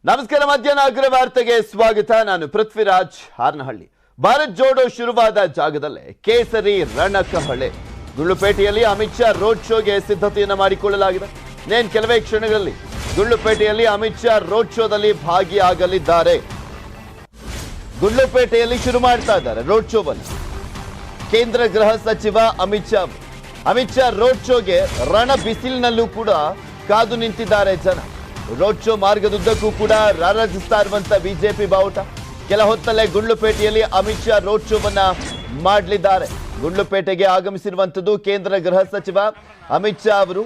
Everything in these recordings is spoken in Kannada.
ನಮಸ್ಕಾರ. ಮಧ್ಯಾಹ್ನ ಅಗ್ರ ವಾರ್ತೆಗೆ ಸ್ವಾಗತ. ನಾನು ಪೃಥ್ವಿರಾಜ್ ಹಾರನಹಳ್ಳಿ. ಭಾರತ್ ಜೋಡೋ ಶುರುವಾದ ಜಾಗದಲ್ಲೇ ಕೇಸರಿ ರಣಕಹಳೆ. ಗುಂಡ್ಲುಪೇಟೆಯಲ್ಲಿ ಅಮಿತ್ ಶಾ ರೋಡ್ ಶೋಗೆ ಸಿದ್ಧತೆಯನ್ನು ಮಾಡಿಕೊಳ್ಳಲಾಗಿದೆ. ಕೆಲವೇ ಕ್ಷಣಗಳಲ್ಲಿ ಗುಂಡ್ಲುಪೇಟೆಯಲ್ಲಿ ಅಮಿತ್ ಶಾ ರೋಡ್ ಶೋದಲ್ಲಿ ಭಾಗಿಯಾಗಲಿದ್ದಾರೆ. ಗುಂಡ್ಲುಪೇಟೆಯಲ್ಲಿ ಶುರು ಮಾಡ್ತಾ ಇದ್ದಾರೆ ರೋಡ್ ಶೋವನ್ನು. ಕೇಂದ್ರ ಗೃಹ ಸಚಿವ ಅಮಿತ್ ಶಾ ರೋಡ್ ಶೋಗೆ ರಣ ಬಿಸಿಲಿನಲ್ಲೂ ಕೂಡ ಕಾದು ನಿಂತಿದ್ದಾರೆ ಜನ. ರೋಡ್ ಶೋ ಮಾರ್ಗದುದ್ದಕ್ಕೂ ಕೂಡ ರಾರಾಜಿಸ್ತಾ ಇರುವಂತ ಬಿಜೆಪಿ ಬಾವುಟ. ಕೆಲ ಹೊತ್ತಲ್ಲೇ ಗುಂಡ್ಲುಪೇಟೆಯಲ್ಲಿ ಅಮಿತ್ ಶಾ ರೋಡ್ ಶೋವನ್ನ ಮಾಡಲಿದ್ದಾರೆ. ಗುಂಡ್ಲುಪೇಟೆಗೆ ಆಗಮಿಸಿರುವಂತದ್ದು ಕೇಂದ್ರ ಗೃಹ ಸಚಿವ ಅಮಿತ್ ಶಾ ಅವರು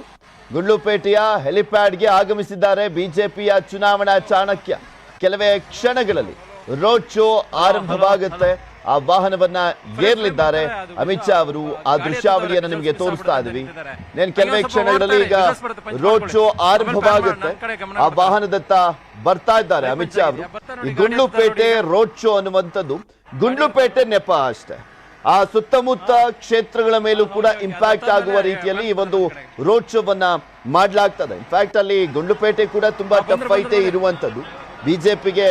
ಗುಂಡ್ಲುಪೇಟೆಯ ಹೆಲಿಪ್ಯಾಡ್ಗೆ ಆಗಮಿಸಿದ್ದಾರೆ. ಬಿಜೆಪಿಯ ಚುನಾವಣಾ ಚಾಣಕ್ಯ. ಕೆಲವೇ ಕ್ಷಣಗಳಲ್ಲಿ ರೋಡ್ ಶೋ ಆರಂಭವಾಗುತ್ತೆ. ಆ ವಾಹನವನ್ನ ಏರ್ಲಿದ್ದಾರೆ ಅಮಿತ್ ಶಾ ಅವರು. ಆ ದೃಶ್ಯಾವಳಿಯನ್ನು ನಿಮಗೆ ತೋರಿಸ್ತಾ ಇದ್ವಿ. ಕೆಲವೇ ಕ್ಷಣಗಳಲ್ಲಿ ಈಗ ರೋಡ್ ಶೋ ಆರಂಭವಾಗುತ್ತೆ. ಆ ವಾಹನದತ್ತ ಬರ್ತಾ ಇದ್ದಾರೆ ಅಮಿತ್ ಶಾ ಅವರು. ಈ ಗುಂಡ್ಲುಪೇಟೆ ರೋಡ್ ಶೋ ಅನ್ನುವಂಥದ್ದು ಗುಂಡ್ಲುಪೇಟೆ ನೆಪ ಅಷ್ಟೇ. ಆ ಸುತ್ತಮುತ್ತ ಕ್ಷೇತ್ರಗಳ ಮೇಲೂ ಕೂಡ ಇಂಪ್ಯಾಕ್ಟ್ ಆಗುವ ರೀತಿಯಲ್ಲಿ ಈ ಒಂದು ರೋಡ್ ಶೋವನ್ನ ಮಾಡಲಾಗ್ತದೆ. ಇನ್ಫ್ಯಾಕ್ಟ್ ಅಲ್ಲಿ ಗುಂಡ್ಲುಪೇಟೆ ಕೂಡ ತುಂಬಾ ಟಫ್ ಫೈಟೇ ಇರುವಂತದ್ದು. ಬಿಜೆಪಿಗೆ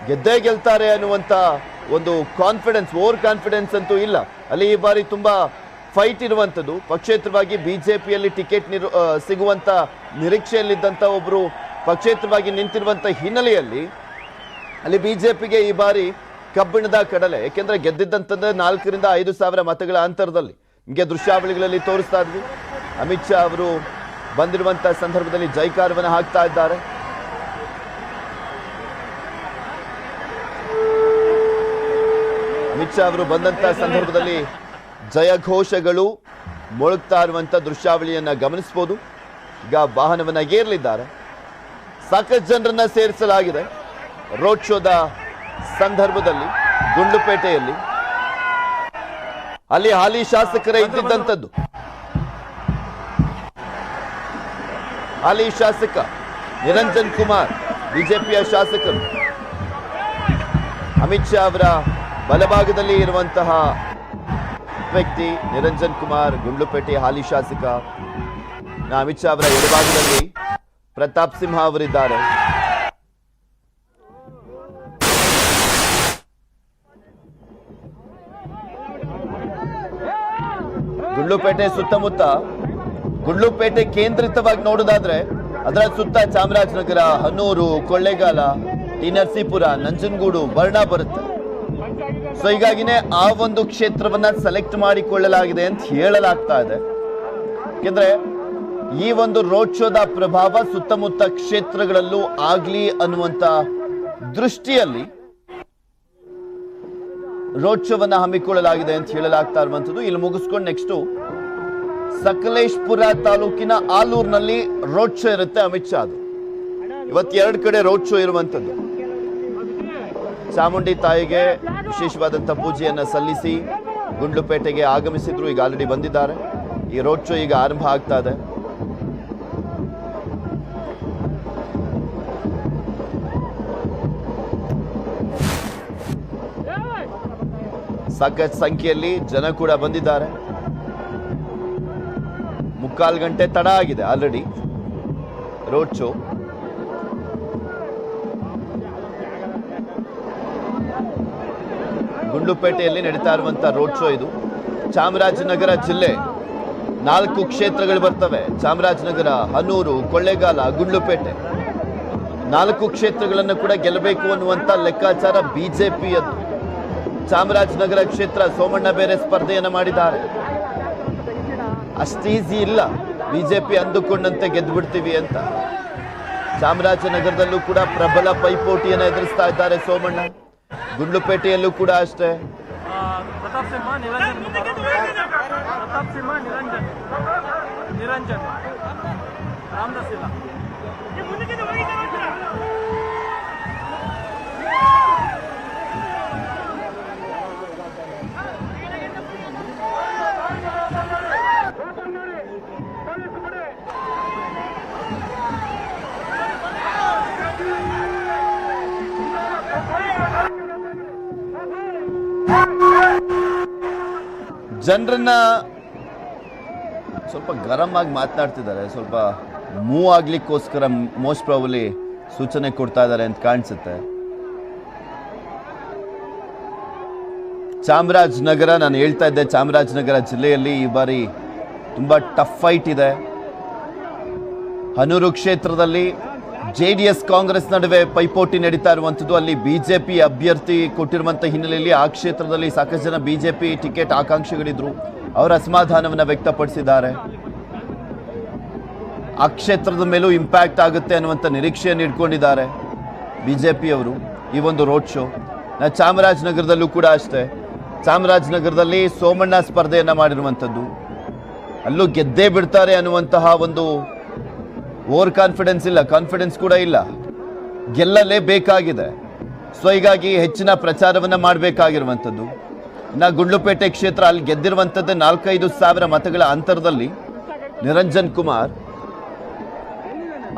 ಗೆದ್ದೇ ಗೆಲ್ತಾರೆ ಅನ್ನುವಂತ ಒಂದು ಕಾನ್ಫಿಡೆನ್ಸ್, ಓವರ್ ಕಾನ್ಫಿಡೆನ್ಸ್ ಅಂತೂ ಇಲ್ಲ ಅಲ್ಲಿ. ಈ ಬಾರಿ ತುಂಬಾ ಫೈಟ್ ಇರುವಂತದ್ದು. ಪಕ್ಷೇತರವಾಗಿ ಬಿಜೆಪಿಯಲ್ಲಿ ಟಿಕೆಟ್ ಸಿಗುವಂತ ನಿರೀಕ್ಷೆಯಲ್ಲಿದ್ದಂತ ಒಬ್ರು ಪಕ್ಷೇತರವಾಗಿ ನಿಂತಿರುವಂತ ಹಿನ್ನೆಲೆಯಲ್ಲಿ ಅಲ್ಲಿ ಬಿಜೆಪಿಗೆ ಈ ಬಾರಿ ಕಬ್ಬಿಣದ ಕಡಲೆ. ಯಾಕೆಂದ್ರೆ ಗೆದ್ದಿದ್ದಂತಂದ್ರೆ 4,000 ರಿಂದ 5,000 ಮತಗಳ ಅಂತರದಲ್ಲಿ. ನಿಮಗೆ ದೃಶ್ಯಾವಳಿಗಳಲ್ಲಿ ತೋರಿಸ್ತಾ ಇದ್ವಿ. ಅಮಿತ್ ಶಾ ಅವರು ಬಂದಿರುವಂತಹ ಸಂದರ್ಭದಲ್ಲಿ ಜೈಕಾರವನ್ನು ಹಾಕ್ತಾ ಇದ್ದಾರೆ. ಅಮಿತ್ ಶಾ ಅವರು ಬಂದಂತ ಸಂದರ್ಭದಲ್ಲಿ ಜಯಘೋಷಗಳು ಮೊಳಗ್ತಾ ಇರುವಂತ ದೃಶ್ಯಾವಳಿಯನ್ನ ಗಮನಿಸಬಹುದು. ಈಗ ವಾಹನವನ್ನ ಏರ್ಲಿದ್ದಾರೆ. ಸಾಕಷ್ಟು ಜನರನ್ನ ಸೇರಿಸಲಾಗಿದೆ ರೋಡ್ ಶೋದ ಸಂದರ್ಭದಲ್ಲಿ. ಗುಂಡ್ಲುಪೇಟೆಯಲ್ಲಿ ಅಲ್ಲಿ ಹಾಲಿ ಶಾಸಕರ ಇದ್ದಿದ್ದಂಥದ್ದು. ಹಾಲಿ ಶಾಸಕ ನಿರಂಜನ್ ಕುಮಾರ್, ಬಿಜೆಪಿಯ ಶಾಸಕರು. ಅಮಿತ್ ಶಾ ಅವರ ಬಲಭಾಗದಲ್ಲಿ ಇರುವಂತಹ ವ್ಯಕ್ತಿ ನಿರಂಜನ್ ಕುಮಾರ್, ಗುಂಡ್ಲುಪೇಟೆ ಹಾಲಿ ಶಾಸಕ. ಅಮಿತ್ ಶಾ ಅವರ ಎಡಭಾಗದಲ್ಲಿ ಪ್ರತಾಪ್ ಸಿಂಹ ಅವರಿದ್ದಾರೆ. ಗುಂಡ್ಲುಪೇಟೆ ಸುತ್ತಮುತ್ತ, ಗುಂಡ್ಲುಪೇಟೆ ಕೇಂದ್ರಿತವಾಗಿ ನೋಡೋದಾದ್ರೆ ಅದರ ಸುತ್ತ ಚಾಮರಾಜನಗರ, ಹನ್ನೂರು, ಕೊಳ್ಳೇಗಾಲ, ಟಿ ನರಸೀಪುರ, ನಂಜನಗೂಡು, ವರ್ಣ ಬರುತ್ತೆ. ಸೊ ಹೀಗಾಗಿನೇ ಆ ಒಂದು ಕ್ಷೇತ್ರವನ್ನ ಸೆಲೆಕ್ಟ್ ಮಾಡಿಕೊಳ್ಳಲಾಗಿದೆ ಅಂತ ಹೇಳಲಾಗ್ತಾ ಇದೆ. ಯಾಕೆಂದ್ರೆ ಈ ಒಂದು ರೋಡ್ ಶೋದ ಪ್ರಭಾವ ಸುತ್ತಮುತ್ತ ಕ್ಷೇತ್ರಗಳಲ್ಲೂ ಆಗ್ಲಿ ಅನ್ನುವಂತ ದೃಷ್ಟಿಯಲ್ಲಿ ರೋಡ್ ಶೋವನ್ನ ಹಮ್ಮಿಕೊಳ್ಳಲಾಗಿದೆ ಅಂತ ಹೇಳಲಾಗ್ತಾ ಇರುವಂತದ್ದು. ಇಲ್ಲಿ ಮುಗಿಸ್ಕೊಂಡು ನೆಕ್ಸ್ಟ್ ಸಕಲೇಶ್ಪುರ ತಾಲೂಕಿನ ಆಲೂರಿನಲ್ಲಿ ರೋಡ್ ಶೋ ಇರುತ್ತೆ ಅಮಿತ್ ಶಾ. ಅದು ಇವತ್ತು 2 ಕಡೆ ರೋಡ್ ಶೋ ಇರುವಂತದ್ದು. ಚಾಮುಂಡಿ ತಾಯಿಗೆ ವಿಶೇಷವಾದಂಥ ಪೂಜೆಯನ್ನ ಸಲ್ಲಿಸಿ ಗುಂಡ್ಲುಪೇಟೆಗೆ ಆಗಮಿಸಿದ್ರು. ಈಗ ಆಲ್ರೆಡಿ ಬಂದಿದ್ದಾರೆ. ಈ ರೋಡ್ ಶೋ ಈಗ ಆರಂಭ ಆಗ್ತಾ ಇದೆ. ಸಾಕಷ್ಟು ಸಂಖ್ಯೆಯಲ್ಲಿ ಜನ ಕೂಡ ಬಂದಿದ್ದಾರೆ. 3/4 ಗಂಟೆ ತಡ ಆಗಿದೆ ಆಲ್ರೆಡಿ ರೋಡ್ ಶೋ. ಗುಂಡ್ಲುಪೇಟೆಯಲ್ಲಿ ನಡೀತಾ ಇರುವಂತಹ ರೋಡ್ ಶೋ ಇದು. ಚಾಮರಾಜನಗರ ಜಿಲ್ಲೆ 4 ಕ್ಷೇತ್ರಗಳು ಬರ್ತವೆ. ಚಾಮರಾಜನಗರ, ಹನ್ನೂರು, ಕೊಳ್ಳೇಗಾಲ, ಗುಂಡ್ಲುಪೇಟೆ 4 ಕ್ಷೇತ್ರಗಳನ್ನು ಕೂಡ ಗೆಲ್ಲಬೇಕು ಅನ್ನುವಂತ ಲೆಕ್ಕಾಚಾರ ಬಿಜೆಪಿಯದ್ದು. ಚಾಮರಾಜನಗರ ಕ್ಷೇತ್ರ ಸೋಮಣ್ಣ ಬೇರೆ ಸ್ಪರ್ಧೆಯನ್ನು ಮಾಡಿದ್ದಾರೆ. ಅಷ್ಟೀಸಿ ಇಲ್ಲ ಬಿಜೆಪಿ ಅಂದುಕೊಂಡಂತೆ ಗೆದ್ದು ಬಿಡ್ತೀವಿ ಅಂತ. ಚಾಮರಾಜನಗರದಲ್ಲೂ ಕೂಡ ಪ್ರಬಲ ಪೈಪೋಟಿಯನ್ನು ಎದುರಿಸ್ತಾ ಇದ್ದಾರೆ ಸೋಮಣ್ಣ. ಗುಂಡ್ಲುಪೇಟೆಯಲ್ಲೂ ಕೂಡ ಅಷ್ಟೇ. ಜನರನ್ನ ಸ್ವಲ್ಪ ಗರಂ ಆಗಿ ಮಾತನಾಡ್ತಿದ್ದಾರೆ. ಸ್ವಲ್ಪ ಮೂವ್ ಆಗ್ಲಿಕ್ಕೋಸ್ಕರ ಮೋಸ್ಟ್ ಪ್ರಾಬಲಿ ಸೂಚನೆ ಕೊಡ್ತಾ ಇದ್ದಾರೆ ಅಂತ ಕಾಣಿಸುತ್ತೆ. ಚಾಮರಾಜನಗರ, ನಾನು ಹೇಳ್ತಾ ಇದ್ದೆ, ಚಾಮರಾಜನಗರ ಜಿಲ್ಲೆಯಲ್ಲಿ ಈ ಬಾರಿ ತುಂಬಾ ಟಫ್ ಫೈಟ್ ಇದೆ. ಹನೂರು ಕ್ಷೇತ್ರದಲ್ಲಿ JDS ಕಾಂಗ್ರೆಸ್ ನಡುವೆ ಪೈಪೋಟಿ ನಡೀತಾ ಇರುವಂಥದ್ದು. ಅಲ್ಲಿ ಬಿಜೆಪಿ ಅಭ್ಯರ್ಥಿ ಕೊಟ್ಟಿರುವಂಥ ಹಿನ್ನೆಲೆಯಲ್ಲಿ ಆ ಕ್ಷೇತ್ರದಲ್ಲಿ ಸಾಕಷ್ಟು ಜನ ಬಿಜೆಪಿ ಟಿಕೆಟ್ ಆಕಾಂಕ್ಷಿಗಳಿದ್ರು. ಅವರ ಅಸಮಾಧಾನವನ್ನು ವ್ಯಕ್ತಪಡಿಸಿದ್ದಾರೆ. ಆ ಕ್ಷೇತ್ರದ ಮೇಲೂ ಇಂಪ್ಯಾಕ್ಟ್ ಆಗುತ್ತೆ ಅನ್ನುವಂಥ ನಿರೀಕ್ಷೆಯನ್ನು ಇಟ್ಕೊಂಡಿದ್ದಾರೆ ಬಿಜೆಪಿಯವರು ಈ ಒಂದು ರೋಡ್ ಶೋ. ಚಾಮರಾಜನಗರದಲ್ಲೂ ಕೂಡ ಅಷ್ಟೇ. ಚಾಮರಾಜನಗರದಲ್ಲಿ ಸೋಮಣ್ಣ ಸ್ಪರ್ಧೆಯನ್ನು ಮಾಡಿರುವಂಥದ್ದು. ಅಲ್ಲೂ ಗೆದ್ದೇ ಬಿಡ್ತಾರೆ ಅನ್ನುವಂತಹ ಒಂದು ಓವರ್ ಕಾನ್ಫಿಡೆನ್ಸ್ ಇಲ್ಲ, ಕಾನ್ಫಿಡೆನ್ಸ್ ಕೂಡ ಇಲ್ಲ, ಗೆಲ್ಲಲೇಬೇಕಾಗಿದೆ. ಸೊ ಹೀಗಾಗಿ ಹೆಚ್ಚಿನ ಪ್ರಚಾರವನ್ನು ಮಾಡಬೇಕಾಗಿರುವಂಥದ್ದು. ಇನ್ನು ಗುಂಡ್ಲುಪೇಟೆ ಕ್ಷೇತ್ರ, ಅಲ್ಲಿ ಗೆದ್ದಿರುವಂಥದ್ದು 4-5 ಸಾವಿರ ಮತಗಳ ಅಂತರದಲ್ಲಿ ನಿರಂಜನ್ ಕುಮಾರ್.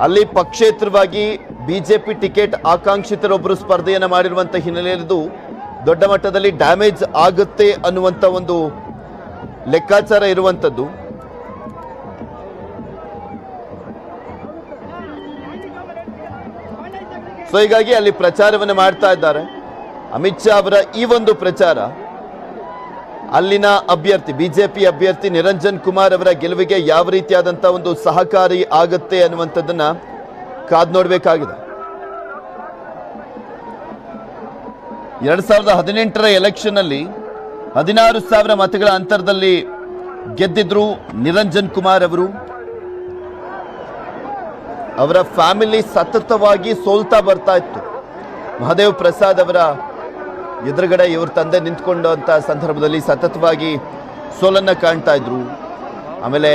ಅಲ್ಲಿ ಪಕ್ಷೇತರವಾಗಿ ಬಿಜೆಪಿ ಟಿಕೆಟ್ ಆಕಾಂಕ್ಷಿತರೊಬ್ಬರು ಸ್ಪರ್ಧೆಯನ್ನು ಮಾಡಿರುವಂಥ ಹಿನ್ನೆಲೆಯಲ್ಲಿ ದೊಡ್ಡ ಮಟ್ಟದಲ್ಲಿ ಡ್ಯಾಮೇಜ್ ಆಗುತ್ತೆ ಅನ್ನುವಂಥ ಒಂದು ಲೆಕ್ಕಾಚಾರ ಇರುವಂಥದ್ದು. ಸೊ ಹೀಗಾಗಿ ಅಲ್ಲಿ ಪ್ರಚಾರವನ್ನು ಮಾಡ್ತಾ ಇದ್ದಾರೆ. ಅಮಿತ್ ಶಾ ಅವರ ಈ ಒಂದು ಪ್ರಚಾರ ಅಲ್ಲಿನ ಅಭ್ಯರ್ಥಿ, ಬಿಜೆಪಿ ಅಭ್ಯರ್ಥಿ ನಿರಂಜನ್ ಕುಮಾರ್ ಅವರ ಗೆಲುವಿಗೆ ಯಾವ ರೀತಿಯಾದಂಥ ಒಂದು ಸಹಕಾರಿ ಆಗುತ್ತೆ ಅನ್ನುವಂಥದ್ದನ್ನ ಕಾದ್ ನೋಡಬೇಕಾಗಿದೆ. 2018ರ ಎಲೆಕ್ಷನ್ ಅಲ್ಲಿ 16,000 ಮತಗಳ ಅಂತರದಲ್ಲಿ ಗೆದ್ದಿದ್ರು ನಿರಂಜನ್ ಕುಮಾರ್ ಅವರು. ಅವರ ಫ್ಯಾಮಿಲಿ ಸತತವಾಗಿ ಸೋಲ್ತಾ ಬರ್ತಾ ಇತ್ತು. ಮಹದೇವ್ ಪ್ರಸಾದ್ ಅವರ ಎದುರುಗಡೆ ಇವ್ರ ತಂದೆ ನಿಂತ್ಕೊಂಡಂಥ ಸಂದರ್ಭದಲ್ಲಿ ಸತತವಾಗಿ ಸೋಲನ್ನು ಕಾಣ್ತಾ ಇದ್ರು. ಆಮೇಲೆ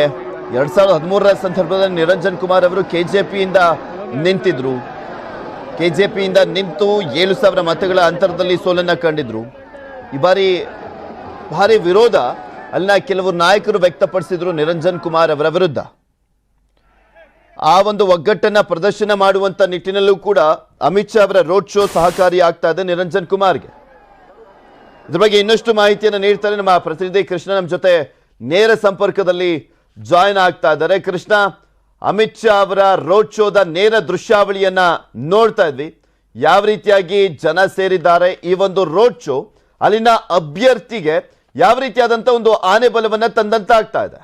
2013ರ ಸಂದರ್ಭದಲ್ಲಿ ನಿರಂಜನ್ ಕುಮಾರ್ ಅವರು KJPಯಿಂದ ನಿಂತಿದ್ರು. KJPಯಿಂದ ನಿಂತು 7,000 ಮತಗಳ ಅಂತರದಲ್ಲಿ ಸೋಲನ್ನು ಕಂಡಿದ್ರು. ಈ ಬಾರಿ ಭಾರಿ ವಿರೋಧ ಅಲ್ಲಿನ ಕೆಲವರು ನಾಯಕರು ವ್ಯಕ್ತಪಡಿಸಿದ್ರು ನಿರಂಜನ್ ಕುಮಾರ್ ಅವರ ವಿರುದ್ಧ. ಆ ಒಂದು ಒಗ್ಗಟ್ಟನ್ನ ಪ್ರದರ್ಶನ ಮಾಡುವಂತ ನಿಟ್ಟಿನಲ್ಲೂ ಕೂಡ ಅಮಿತ್ ಶಾ ಅವರ ರೋಡ್ ಶೋ ಸಹಕಾರಿ ಆಗ್ತಾ ಇದೆ ನಿರಂಜನ್ ಕುಮಾರ್ಗೆ. ಇದ್ರ ಬಗ್ಗೆ ಇನ್ನಷ್ಟು ಮಾಹಿತಿಯನ್ನು ನೀಡ್ತಾರೆ ನಮ್ಮ ಪ್ರತಿನಿಧಿ ಕೃಷ್ಣ, ನಮ್ಮ ಜೊತೆ ನೇರ ಸಂಪರ್ಕದಲ್ಲಿ ಜಾಯಿನ್ ಆಗ್ತಾ ಇದ್ದಾರೆ. ಕೃಷ್ಣ, ಅಮಿತ್ ಶಾ ಅವರ ರೋಡ್ ಶೋದ ನೇರ ದೃಶ್ಯಾವಳಿಯನ್ನ ನೋಡ್ತಾ ಇದ್ವಿ. ಯಾವ ರೀತಿಯಾಗಿ ಜನ ಸೇರಿದ್ದಾರೆ, ಈ ಒಂದು ರೋಡ್ ಶೋ ಅಲ್ಲಿನ ಅಭ್ಯರ್ಥಿಗೆ ಯಾವ ರೀತಿಯಾದಂತ ಒಂದು ಆನೆ ಬಲವನ್ನ ತಂದಂತ ಆಗ್ತಾ ಇದೆ?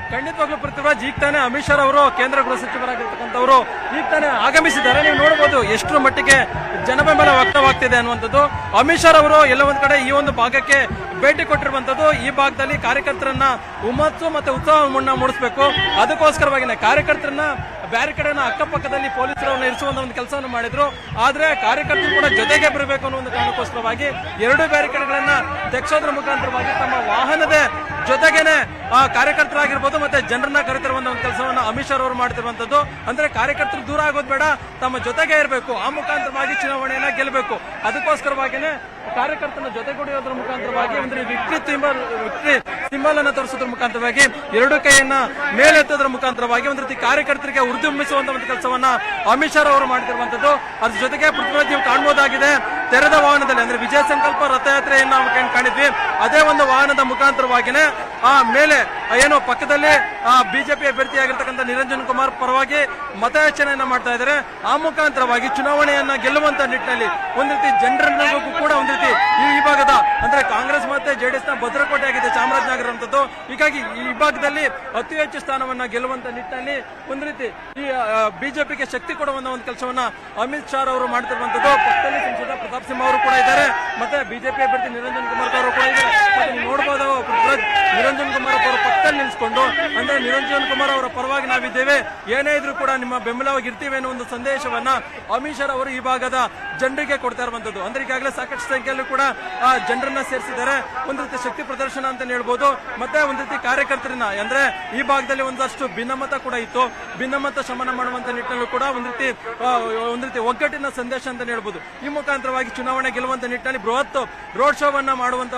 ಖಂಡಿತವಾಗ್ಲೂ ಪೃಥ್ವಿರಾಜ್, ಈಗ ತಾನೇ ಅಮಿತ್ ಶಾ ಅವರು ಕೇಂದ್ರ ಗೃಹ ಸಚಿವರಾಗಿರ್ತಕ್ಕಂಥವರು ಈಗ ತಾನೇ ಆಗಮಿಸಿದ್ದಾರೆ. ನೀವು ನೋಡಬಹುದು ಎಷ್ಟರ ಮಟ್ಟಿಗೆ ಜನಬೆಂಬಲ ವ್ಯಕ್ತವಾಗ್ತಿದೆ ಅನ್ನುವಂಥದ್ದು. ಅಮಿತ್ ಶಾ ಅವರು ಎಲ್ಲ ಒಂದ್ ಕಡೆ ಈ ಒಂದು ಭಾಗಕ್ಕೆ ಭೇಟಿ ಕೊಟ್ಟಿರುವಂತದ್ದು. ಈ ಭಾಗದಲ್ಲಿ ಕಾರ್ಯಕರ್ತರನ್ನ ಹುಮ್ಮಸ್ಸು ಮತ್ತೆ ಉತ್ಸಾಹವನ್ನ ಮೂಡಿಸಬೇಕು, ಅದಕ್ಕೋಸ್ಕರವಾಗಿನೇ ಕಾರ್ಯಕರ್ತರನ್ನ ಬ್ಯಾರಿಕೇಡ್ ಅಕ್ಕಪಕ್ಕದಲ್ಲಿ ಪೊಲೀಸರನ್ನ ಇರಿಸುವಂತ ಒಂದು ಕೆಲಸವನ್ನು ಮಾಡಿದ್ರು. ಆದ್ರೆ ಕಾರ್ಯಕರ್ತರು ಕೂಡ ಜೊತೆಗೆ ಬರಬೇಕು ಅನ್ನೋ ಒಂದು ಕಾರಣಕ್ಕೋಸ್ಕರವಾಗಿ 2 ಬ್ಯಾರಿಕೇಡ್ಗಳನ್ನ ತೆಗೆಸೋದ್ರ ಮುಖಾಂತರವಾಗಿ ತಮ್ಮ ವಾಹನದ ಜೊತೆಗೇನೆ ಕಾರ್ಯಕರ್ತರಾಗಿರ್ಬೋದು ಮತ್ತೆ ಜನರನ್ನ ಕರೆತಿರುವಂತ ಒಂದು ಕೆಲಸವನ್ನ ಅಮಿತ್ ಶಾ ಅವರು ಮಾಡ್ತಿರುವಂತದ್ದು. ಅಂದ್ರೆ ಕಾರ್ಯಕರ್ತರು ದೂರ ಆಗೋದು ಬೇಡ, ತಮ್ಮ ಜೊತೆಗೆ ಇರಬೇಕು, ಆ ಮುಖಾಂತರವಾಗಿ ಚುನಾವಣೆಯನ್ನ ಗೆಲ್ಲಬೇಕು. ಅದಕ್ಕೋಸ್ಕರವಾಗಿನೇ ಕಾರ್ಯಕರ್ತನ ಜೊತೆಗೂಡಿಯೋದ್ರ ಮುಖಾಂತರವಾಗಿ ಅಂದ್ರೆ ವಿಕ್ಟ್ರಿ ಸಿಂಬಲ್ ಅನ್ನ ತೋರಿಸೋದ್ರ ಮುಖಾಂತರವಾಗಿ 2 ಕೈಯನ್ನ ಮೇಲೆತ್ತೋದ್ರ ಮುಖಾಂತರವಾಗಿ ಒಂದ್ ರೀತಿ ಕಾರ್ಯಕರ್ತರಿಗೆ ಉರ್ದುಂಬಿಸುವಂತ ಒಂದು ಕೆಲಸವನ್ನ ಅಮಿತ್ ಶಾ ಅವರು ಮಾಡ್ತಿರುವಂತದ್ದು. ಅದ್ರ ಜೊತೆಗೆ ಪೃಥ್ವಿರಾಜ್ ನೀವು ಕಾಣಬಹುದಾಗಿದೆ, ತೆರೆದ ವಾಹನದಲ್ಲಿ ಅಂದ್ರೆ ವಿಜಯ ಸಂಕಲ್ಪ ರಥಯಾತ್ರೆಯನ್ನ ನಾವು ಕಾಣಿದ್ವಿ. ಅದೇ ಒಂದು ವಾಹನದ ಮುಖಾಂತರವಾಗಿನೇ ಆ ಮೇಲೆ ಏನೋ ಪಕ್ಕದಲ್ಲಿ ಬಿಜೆಪಿ ಅಭ್ಯರ್ಥಿಯಾಗಿರ್ತಕ್ಕಂಥ ನಿರಂಜನ್ ಕುಮಾರ್ ಪರವಾಗಿ ಮತಯಾಚನೆಯನ್ನ ಮಾಡ್ತಾ ಇದ್ದಾರೆ. ಆ ಮುಖಾಂತರವಾಗಿ ಚುನಾವಣೆಯನ್ನ ಗೆಲ್ಲುವಂತ ನಿಟ್ಟಿನಲ್ಲಿ ಒಂದ್ ರೀತಿ ಜನರನ್ನೂ ಕೂಡ ಒಂದ್ ರೀತಿ ಈ ಭಾಗದ ಅಂದ್ರೆ ಕಾಂಗ್ರೆಸ್ ಮತ್ತೆ JDS ನ ಭದ್ರಕೋಟೆ ಆಗಿದೆ ಚಾಮರಾಜನಗರ ಅಂತದ್ದು. ಹೀಗಾಗಿ ಈ ಭಾಗದಲ್ಲಿ ಅತಿ ಹೆಚ್ಚು ಸ್ಥಾನವನ್ನ ಗೆಲ್ಲುವಂತ ನಿಟ್ಟಿನಲ್ಲಿ ಒಂದ್ ರೀತಿ ಈ ಬಿಜೆಪಿಗೆ ಶಕ್ತಿ ಕೊಡುವಂತ ಒಂದು ಕೆಲಸವನ್ನ ಅಮಿತ್ ಶಾ ಅವರು ಮಾಡ್ತಿರುವಂತದ್ದು. ಪಕ್ಕದಲ್ಲಿ ಸಂಸದ ಪ್ರತಾಪ್ ಸಿಂಹ ಅವರು ಕೂಡ ಇದ್ದಾರೆ, ಮತ್ತೆ ಬಿಜೆಪಿ ಅಭ್ಯರ್ಥಿ ನಿರಂಜನ್ ಕುಮಾರ್ ಅವರು ಕೂಡ ಇದ್ದಾರೆ. ಮತ್ತೆ ನೀವು ನೋಡಬಹುದು ನಿರಂಜನ್ ಕುಮಾರ್ ಅವರ ಪಕ್ಕದಲ್ಲಿ ನಿಲ್ಸ್ಕೊಂಡು ಅಂದ್ರೆ ನಿರಂಜನ್ ಕುಮಾರ್ ಅವರ ಪರವಾಗಿ ನಾವಿದ್ದೇವೆ, ಏನೇ ಇದ್ರೂ ಕೂಡ ನಿಮ್ಮ ಬೆಂಬಲವಾಗಿ ಇರ್ತೀವಿ ಅನ್ನೋ ಒಂದು ಸಂದೇಶವನ್ನ ಅಮಿತ್ ಶಾ ಅವರು ಈ ಭಾಗದ ಜನರಿಗೆ ಕೊಡ್ತಾ ಇರುವಂತದ್ದು. ಅಂದ್ರೆ ಈಗಾಗಲೇ ಸಾಕಷ್ಟು ಸಂಖ್ಯೆಯಲ್ಲೂ ಕೂಡ ಜನರನ್ನ ಸೇರಿಸಿದ್ದಾರೆ. ಒಂದ್ ರೀತಿ ಶಕ್ತಿ ಪ್ರದರ್ಶನ ಅಂತ ಹೇಳ್ಬೋದು. ಮತ್ತೆ ಒಂದ್ ರೀತಿ ಕಾರ್ಯಕರ್ತರನ್ನ ಅಂದ್ರೆ ಈ ಭಾಗದಲ್ಲಿ ಒಂದಷ್ಟು ಭಿನ್ನಮತ ಕೂಡ ಇತ್ತು, ಭಿನ್ನಮತ ಶಮನ ಮಾಡುವಂತ ನಿಟ್ಟಿನಲ್ಲೂ ಕೂಡ ಒಂದ್ ರೀತಿ ಒಗ್ಗಟ್ಟಿನ ಸಂದೇಶ ಅಂತ ಹೇಳ್ಬೋದು. ಈ ಮುಖಾಂತರವಾಗಿ ಚುನಾವಣೆ ಗೆಲ್ಲುವಂತ ನಿಟ್ಟಿನಲ್ಲಿ ಬೃಹತ್ ರೋಡ್ ಶೋವನ್ನ ಮಾಡುವಂತ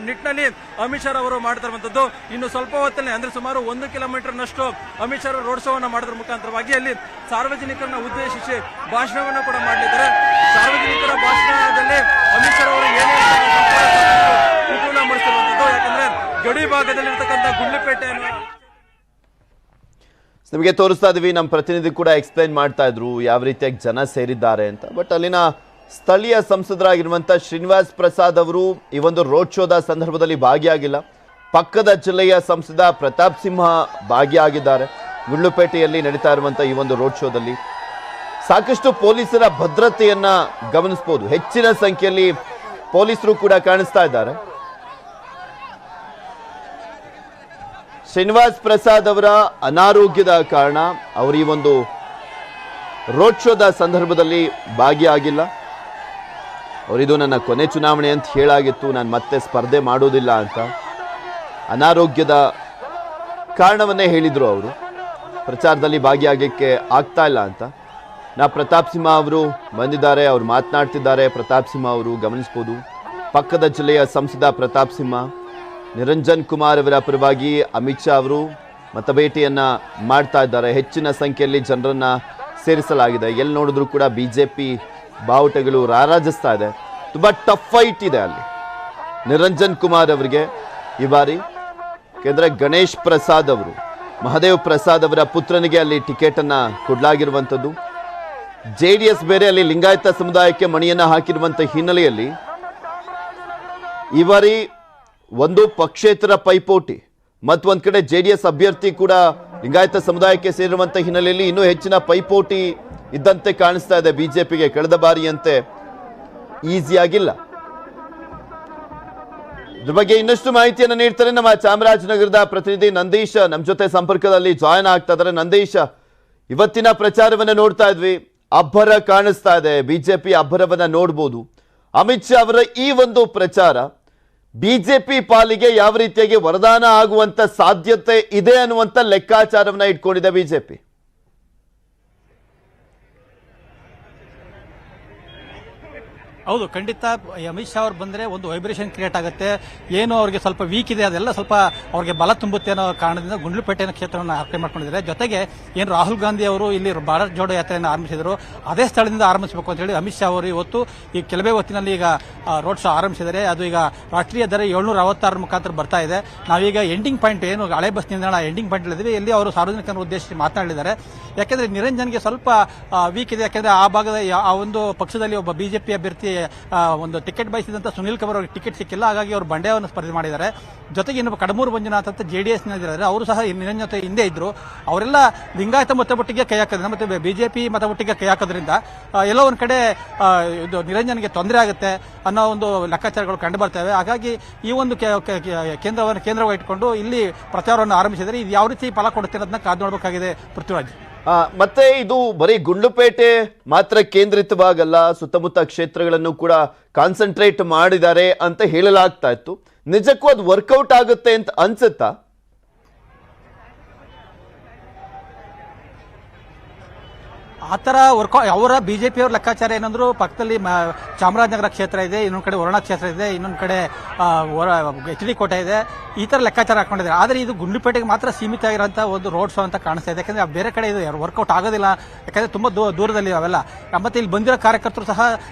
ನಿಟ್ಟಿನಲ್ಲಿ ಅಮಿತ್ ಶಾ ಅವರು ಮಾಡ್ತಾ ಇರುವಂತದ್ದು. ಇನ್ನು ಸ್ವಲ್ಪ ಹೊತ್ತಲ್ಲಿ ಅಂದ್ರೆ ಸುಮಾರು 1 ಕಿಲೋಮೀಟರ್ನಷ್ಟು ಅಮಿತ್ ಶಾ ರೋಡ್ ಶೋವನ್ನ ಮಾಡೋದ್ರ ಮುಖಾಂತರವಾಗಿ ಅಲ್ಲಿ ಸಾರ್ವಜನಿಕರನ್ನ ಉದ್ದೇಶಿಸಿ ಭಾಷಣವನ್ನು ಕೂಡ ಮಾಡಲಿದ್ದಾರೆ. ಸಾರ್ವಜನಿಕರ ಭಾಷಣದಲ್ಲಿ ಅಮಿತ್ ಶಾ ಅವರು ಕುತೂಹಲ ಮೂಡಿಸಿರುವಂತದ್ದು. ಯಾಕಂದ್ರೆ ಗಡಿ ಭಾಗದಲ್ಲಿರ್ತಕ್ಕಂಥ ಗುಂಡ್ಲುಪೇಟೆಯನ್ನು ನಿಮಗೆ ತೋರಿಸ್ತಾ ಇದೀವಿ, ನಮ್ಮ ಪ್ರತಿನಿಧಿ ಕೂಡ ಎಕ್ಸ್ಪ್ಲೈನ್ ಮಾಡ್ತಾ ಇದ್ರು ಯಾವ ರೀತಿಯಾಗಿ ಜನ ಸೇರಿದ್ದಾರೆ ಅಂತ. ಬಟ್ ಅಲ್ಲಿನ ಸ್ಥಳೀಯ ಸಂಸದರಾಗಿರುವಂಥ ಶ್ರೀನಿವಾಸ್ ಪ್ರಸಾದ್ ಅವರು ಈ ಒಂದು ರೋಡ್ ಶೋದ ಸಂದರ್ಭದಲ್ಲಿ ಭಾಗಿಯಾಗಿಲ್ಲ. ಪಕ್ಕದ ಜಿಲ್ಲೆಯ ಸಂಸದ ಪ್ರತಾಪ್ ಸಿಂಹ ಭಾಗಿಯಾಗಿದ್ದಾರೆ. ಗುಂಡ್ಲುಪೇಟೆಯಲ್ಲಿ ನಡೀತಾ ಇರುವಂಥ ಈ ಒಂದು ರೋಡ್ ಶೋದಲ್ಲಿ ಸಾಕಷ್ಟು ಪೊಲೀಸರ ಭದ್ರತೆಯನ್ನ ಗಮನಿಸಬಹುದು. ಹೆಚ್ಚಿನ ಸಂಖ್ಯೆಯಲ್ಲಿ ಪೊಲೀಸರು ಕೂಡ ಕಾಣಿಸ್ತಾ ಇದ್ದಾರೆ. ಶ್ರೀನಿವಾಸ್ ಪ್ರಸಾದ್ ಅವರ ಅನಾರೋಗ್ಯದ ಕಾರಣ ಅವರು ಈ ಒಂದು ರೋಡ್ ಶೋದ ಸಂದರ್ಭದಲ್ಲಿ ಭಾಗಿಯಾಗಿಲ್ಲ. ಅವರಿದು ನನ್ನ ಕೊನೆ ಚುನಾವಣೆ ಅಂತ ಹೇಳಾಗಿತ್ತು, ನಾನು ಮತ್ತೆ ಸ್ಪರ್ಧೆ ಮಾಡೋದಿಲ್ಲ ಅಂತ. ಅನಾರೋಗ್ಯದ ಕಾರಣವನ್ನೇ ಹೇಳಿದ್ರು ಅವರು, ಪ್ರಚಾರದಲ್ಲಿ ಭಾಗಿಯಾಗಕ್ಕೆ ಆಗ್ತಾ ಇಲ್ಲ ಅಂತ. ಪ್ರತಾಪ್ ಸಿಂಹ ಅವರು ಬಂದಿದ್ದಾರೆ, ಅವರು ಮಾತನಾಡ್ತಿದ್ದಾರೆ. ಪ್ರತಾಪ್ ಸಿಂಹ ಅವರು ಗಮನಿಸಬಹುದು, ಪಕ್ಕದ ಜಿಲ್ಲೆಯ ಸಂಸದ ಪ್ರತಾಪ್ ಸಿಂಹ. ನಿರಂಜನ್ ಕುಮಾರ್ ಅವರ ಪರವಾಗಿ ಅಮಿತ್ ಶಾ ಅವರು ಮತಭೇಟಿಯನ್ನ ಮಾಡ್ತಾ ಇದ್ದಾರೆ. ಹೆಚ್ಚಿನ ಸಂಖ್ಯೆಯಲ್ಲಿ ಜನರನ್ನ ಸೇರಿಸಲಾಗಿದೆ. ಎಲ್ಲಿ ನೋಡಿದ್ರು ಕೂಡ ಬಿಜೆಪಿ ಬಾವುಟಗಳು ರಾರಾಜಿಸ್ತಾ ಇದೆ. ತುಂಬಾ ಟಫ್ ಫೈಟ್ ಇದೆ ಅಲ್ಲಿ ನಿರಂಜನ್ ಕುಮಾರ್ ಅವರಿಗೆ ಈ ಬಾರಿ. ಯಾಕೆಂದ್ರೆ ಗಣೇಶ್ ಪ್ರಸಾದ್ ಅವರು, ಮಹದೇವ್ ಪ್ರಸಾದ್ ಅವರ ಪುತ್ರನಿಗೆ ಅಲ್ಲಿ ಟಿಕೆಟ್ ಅನ್ನ ಕೊಡಲಾಗಿರುವಂಥದ್ದು. JDS ಬೇರೆ ಅಲ್ಲಿ ಲಿಂಗಾಯತ ಸಮುದಾಯಕ್ಕೆ ಮಣಿಯನ್ನ ಹಾಕಿರುವಂತ ಹಿನ್ನೆಲೆಯಲ್ಲಿ ಈ ಬಾರಿ ಒಂದು ಪಕ್ಷೇತರ ಪೈಪೋಟಿ, ಮತ್ತೊಂದ್ ಕಡೆ JDS ಅಭ್ಯರ್ಥಿ ಕೂಡ ಲಿಂಗಾಯತ ಸಮುದಾಯಕ್ಕೆ ಸೇರಿರುವಂತ ಹಿನ್ನೆಲೆಯಲ್ಲಿ ಇನ್ನೂ ಹೆಚ್ಚಿನ ಪೈಪೋಟಿ ಇದ್ದಂತೆ ಕಾಣಿಸ್ತಾ ಇದೆ ಬಿಜೆಪಿಗೆ. ಕಳೆದ ಬಾರಿಯಂತೆ ಈಸಿಯಾಗಿಲ್ಲ. ಇದ್ರ ಬಗ್ಗೆ ಇನ್ನಷ್ಟು ಮಾಹಿತಿಯನ್ನು ನೀಡ್ತಾರೆ ನಮ್ಮ ಚಾಮರಾಜನಗರದ ಪ್ರತಿನಿಧಿ ನಂದೀಶ್ ನಮ್ಮ ಜೊತೆ ಸಂಪರ್ಕದಲ್ಲಿ ಜಾಯಿನ್ ಆಗ್ತಾ ಇದ್ದಾರೆ. ನಂದೀಶ್, ಇವತ್ತಿನ ಪ್ರಚಾರವನ್ನ ನೋಡ್ತಾ ಇದ್ವಿ, ಅಬ್ಬರ ಕಾಣಿಸ್ತಾ ಇದೆ, ಬಿಜೆಪಿ ಅಬ್ಬರವನ್ನ ನೋಡ್ಬೋದು. ಅಮಿತ್ ಶಾ ಅವರ ಈ ಒಂದು ಪ್ರಚಾರ ಬಿಜೆಪಿ ಪಾಲಿಗೆ ಯಾವ ರೀತಿಯಾಗಿ ವರದಾನ ಆಗುವಂತ ಸಾಧ್ಯತೆ ಇದೆ ಅನ್ನುವಂತ ಲೆಕ್ಕಾಚಾರವನ್ನ ಇಟ್ಕೊಂಡಿದೆ ಬಿಜೆಪಿ. ಹೌದು, ಖಂಡಿತ ಅಮಿತ್ ಶಾ ಅವ್ರು ಬಂದರೆ ಒಂದು ವೈಬ್ರೇಷನ್ ಕ್ರಿಯೇಟ್ ಆಗುತ್ತೆ. ಏನು ಅವ್ರಿಗೆ ಸ್ವಲ್ಪ ವೀಕ್ ಇದೆ ಅದೆಲ್ಲ ಸ್ವಲ್ಪ ಅವ್ರಿಗೆ ಬಲ ತುಂಬುತ್ತೆ ಅನ್ನೋ ಕಾರಣದಿಂದ ಗುಂಡ್ಲುಪೇಟೆ ಕ್ಷೇತ್ರವನ್ನು ಆಯ್ಕೆ ಮಾಡ್ಕೊಂಡಿದ್ದಾರೆ. ಜೊತೆಗೆ ಏನು ರಾಹುಲ್ ಗಾಂಧಿ ಅವರು ಇಲ್ಲಿ ಭಾರತ್ ಜೋಡೋ ಯಾತ್ರೆಯನ್ನು ಆರಂಭಿಸಿದರು, ಅದೇ ಸ್ಥಳದಿಂದ ಆರಂಭಿಸಬೇಕು ಅಂತ ಹೇಳಿ ಅಮಿತ್ ಶಾ ಅವರು ಇವತ್ತು ಈ ಕೆಲವೇ ಹೊತ್ತಿನಲ್ಲಿ ಈಗ ರೋಡ್ ಶೋ ಆರಂಭಿಸಿದ್ದಾರೆ. ಅದು ಈಗ ರಾಷ್ಟ್ರೀಯ ದರ 766 ಮುಖಾಂತರ ಬರ್ತಾ ಇದೆ. ನಾವೀಗ ಎಂಡಿಂಗ್ ಪಾಯಿಂಟ್ ಏನು ಹಳೆ ಬಸ್ ನಿಲ್ದಾಣ ಎಂಡಿಂಗ್ ಪಾಯಿಂಟ್ ಇದ್ದೀವಿ, ಇಲ್ಲಿ ಅವರು ಸಾರ್ವಜನಿಕರನ್ನು ಉದ್ದೇಶಿಸಿ ಮಾತನಾಡಿದ್ದಾರೆ. ಯಾಕೆಂದ್ರೆ ನಿರಂಜನ್ಗೆ ಸ್ವಲ್ಪ ವೀಕ್ ಇದೆ. ಯಾಕೆಂದ್ರೆ ಆ ಭಾಗದ ಆ ಒಂದು ಪಕ್ಷದಲ್ಲಿ ಒಬ್ಬ ಬಿಜೆಪಿ ಅಭ್ಯರ್ಥಿ ಒಂದು ಟಿಕೆಟ್ ಬಯಸಿದಂತ ಸುನೀಲ್ ಕುಮಾರ್ ಅವರಿಗೆ ಟಿಕೆಟ್ ಸಿಕ್ಕಿಲ್ಲ, ಹಾಗಾಗಿ ಅವರು ಬಂಡೆಯನ್ನು ಸ್ಪರ್ಧೆ ಮಾಡಿದ್ದಾರೆ. ಜೊತೆಗೆ ಇನ್ನೊಬ್ಬ ಕಡಮೂರು ಮಂಜುನಾಥ್ ಅಂತ JDS ಇದ್ದಾರೆ, ಅವರು ಸಹ ನಿರಂಜನ್ ಜೊತೆ ಹಿಂದೆ ಇದ್ರು. ಅವರೆಲ್ಲ ಲಿಂಗಾಯತ ಮತಪಟ್ಟಿಗೆ ಕೈ ಹಾಕೋದ್ರಿಂದ ಮತ್ತೆ ಬಿಜೆಪಿ ಮತಪಟ್ಟಿಗೆ ಕೈ ಹಾಕೋದ್ರಿಂದ ಎಲ್ಲೋ ಒಂದ್ ಕಡೆ ಇದು ನಿರಂಜನ್ಗೆ ತೊಂದರೆ ಆಗುತ್ತೆ ಅನ್ನೋ ಒಂದು ಲೆಕ್ಕಾಚಾರಗಳು ಕಂಡು ಬರ್ತವೆ. ಹಾಗಾಗಿ ಈ ಒಂದು ಕೇಂದ್ರವಾಗಿ ಇಟ್ಕೊಂಡು ಇಲ್ಲಿ ಪ್ರಚಾರವನ್ನು ಆರಂಭಿಸಿದರೆ ಇದು ಯಾವ ರೀತಿ ಫಲ ಕೊಡುತ್ತೆ ಅನ್ನೋದನ್ನ ಕಾದು ನೋಡಬೇಕಾಗಿದೆ ಪೃಥ್ವಿರಾಜ್. ಮತ್ತೆ ಇದು ಬರೀ ಗುಂಡ್ಲುಪೇಟೆ ಮಾತ್ರ ಕೇಂದ್ರಿತವಾಗಲ್ಲ, ಸುತ್ತಮುತ್ತ ಕ್ಷೇತ್ರಗಳನ್ನು ಕೂಡ ಕಾನ್ಸಂಟ್ರೇಟ್ ಮಾಡಿದ್ದಾರೆ ಅಂತ ಹೇಳಲಾಗ್ತಾ ಇತ್ತು. ನಿಜಕ್ಕೂ ಅದು ವರ್ಕೌಟ್ ಆಗುತ್ತೆ ಅಂತ ಅನ್ಸುತ್ತಾ? ಆ ಥರ ಅವರ ಬಿಜೆಪಿ ಅವ್ರ ಲೆಕ್ಕಾಚಾರ ಏನಂದ್ರು, ಪಕ್ಕದಲ್ಲಿ ಚಾಮರಾಜನಗರ ಕ್ಷೇತ್ರ ಇದೆ, ಇನ್ನೊಂದು ಕಡೆ ವರುಣಾ ಕ್ಷೇತ್ರ ಇದೆ, ಇನ್ನೊಂದು ಕಡೆ HD ಕೋಟೆ ಇದೆ, ಈ ತರ ಲೆಕ್ಕಾಚಾರ ಹಾಕೊಂಡಿದ್ದಾರೆ. ಆದರೆ ಇದು ಗುಂಡ್ಲುಪೇಟೆಗೆ ಮಾತ್ರ ಸೀಮಿತ ಆಗಿರೋಂಥ ಒಂದು ರೋಡ್ ಶೋ ಅಂತ ಕಾಣಿಸ್ತಾ ಇದೆ. ಯಾಕಂದ್ರೆ ಬೇರೆ ಕಡೆ ಇದು ವರ್ಕೌಟ್ ಆಗೋದಿಲ್ಲ, ಯಾಕಂದ್ರೆ ತುಂಬಾ ದೂರದಲ್ಲಿ ಅವೆಲ್ಲ. ಮತ್ತೆ ಇಲ್ಲಿ ಬಂದಿರೋ ಕಾರ್ಯಕರ್ತರು ಸಹ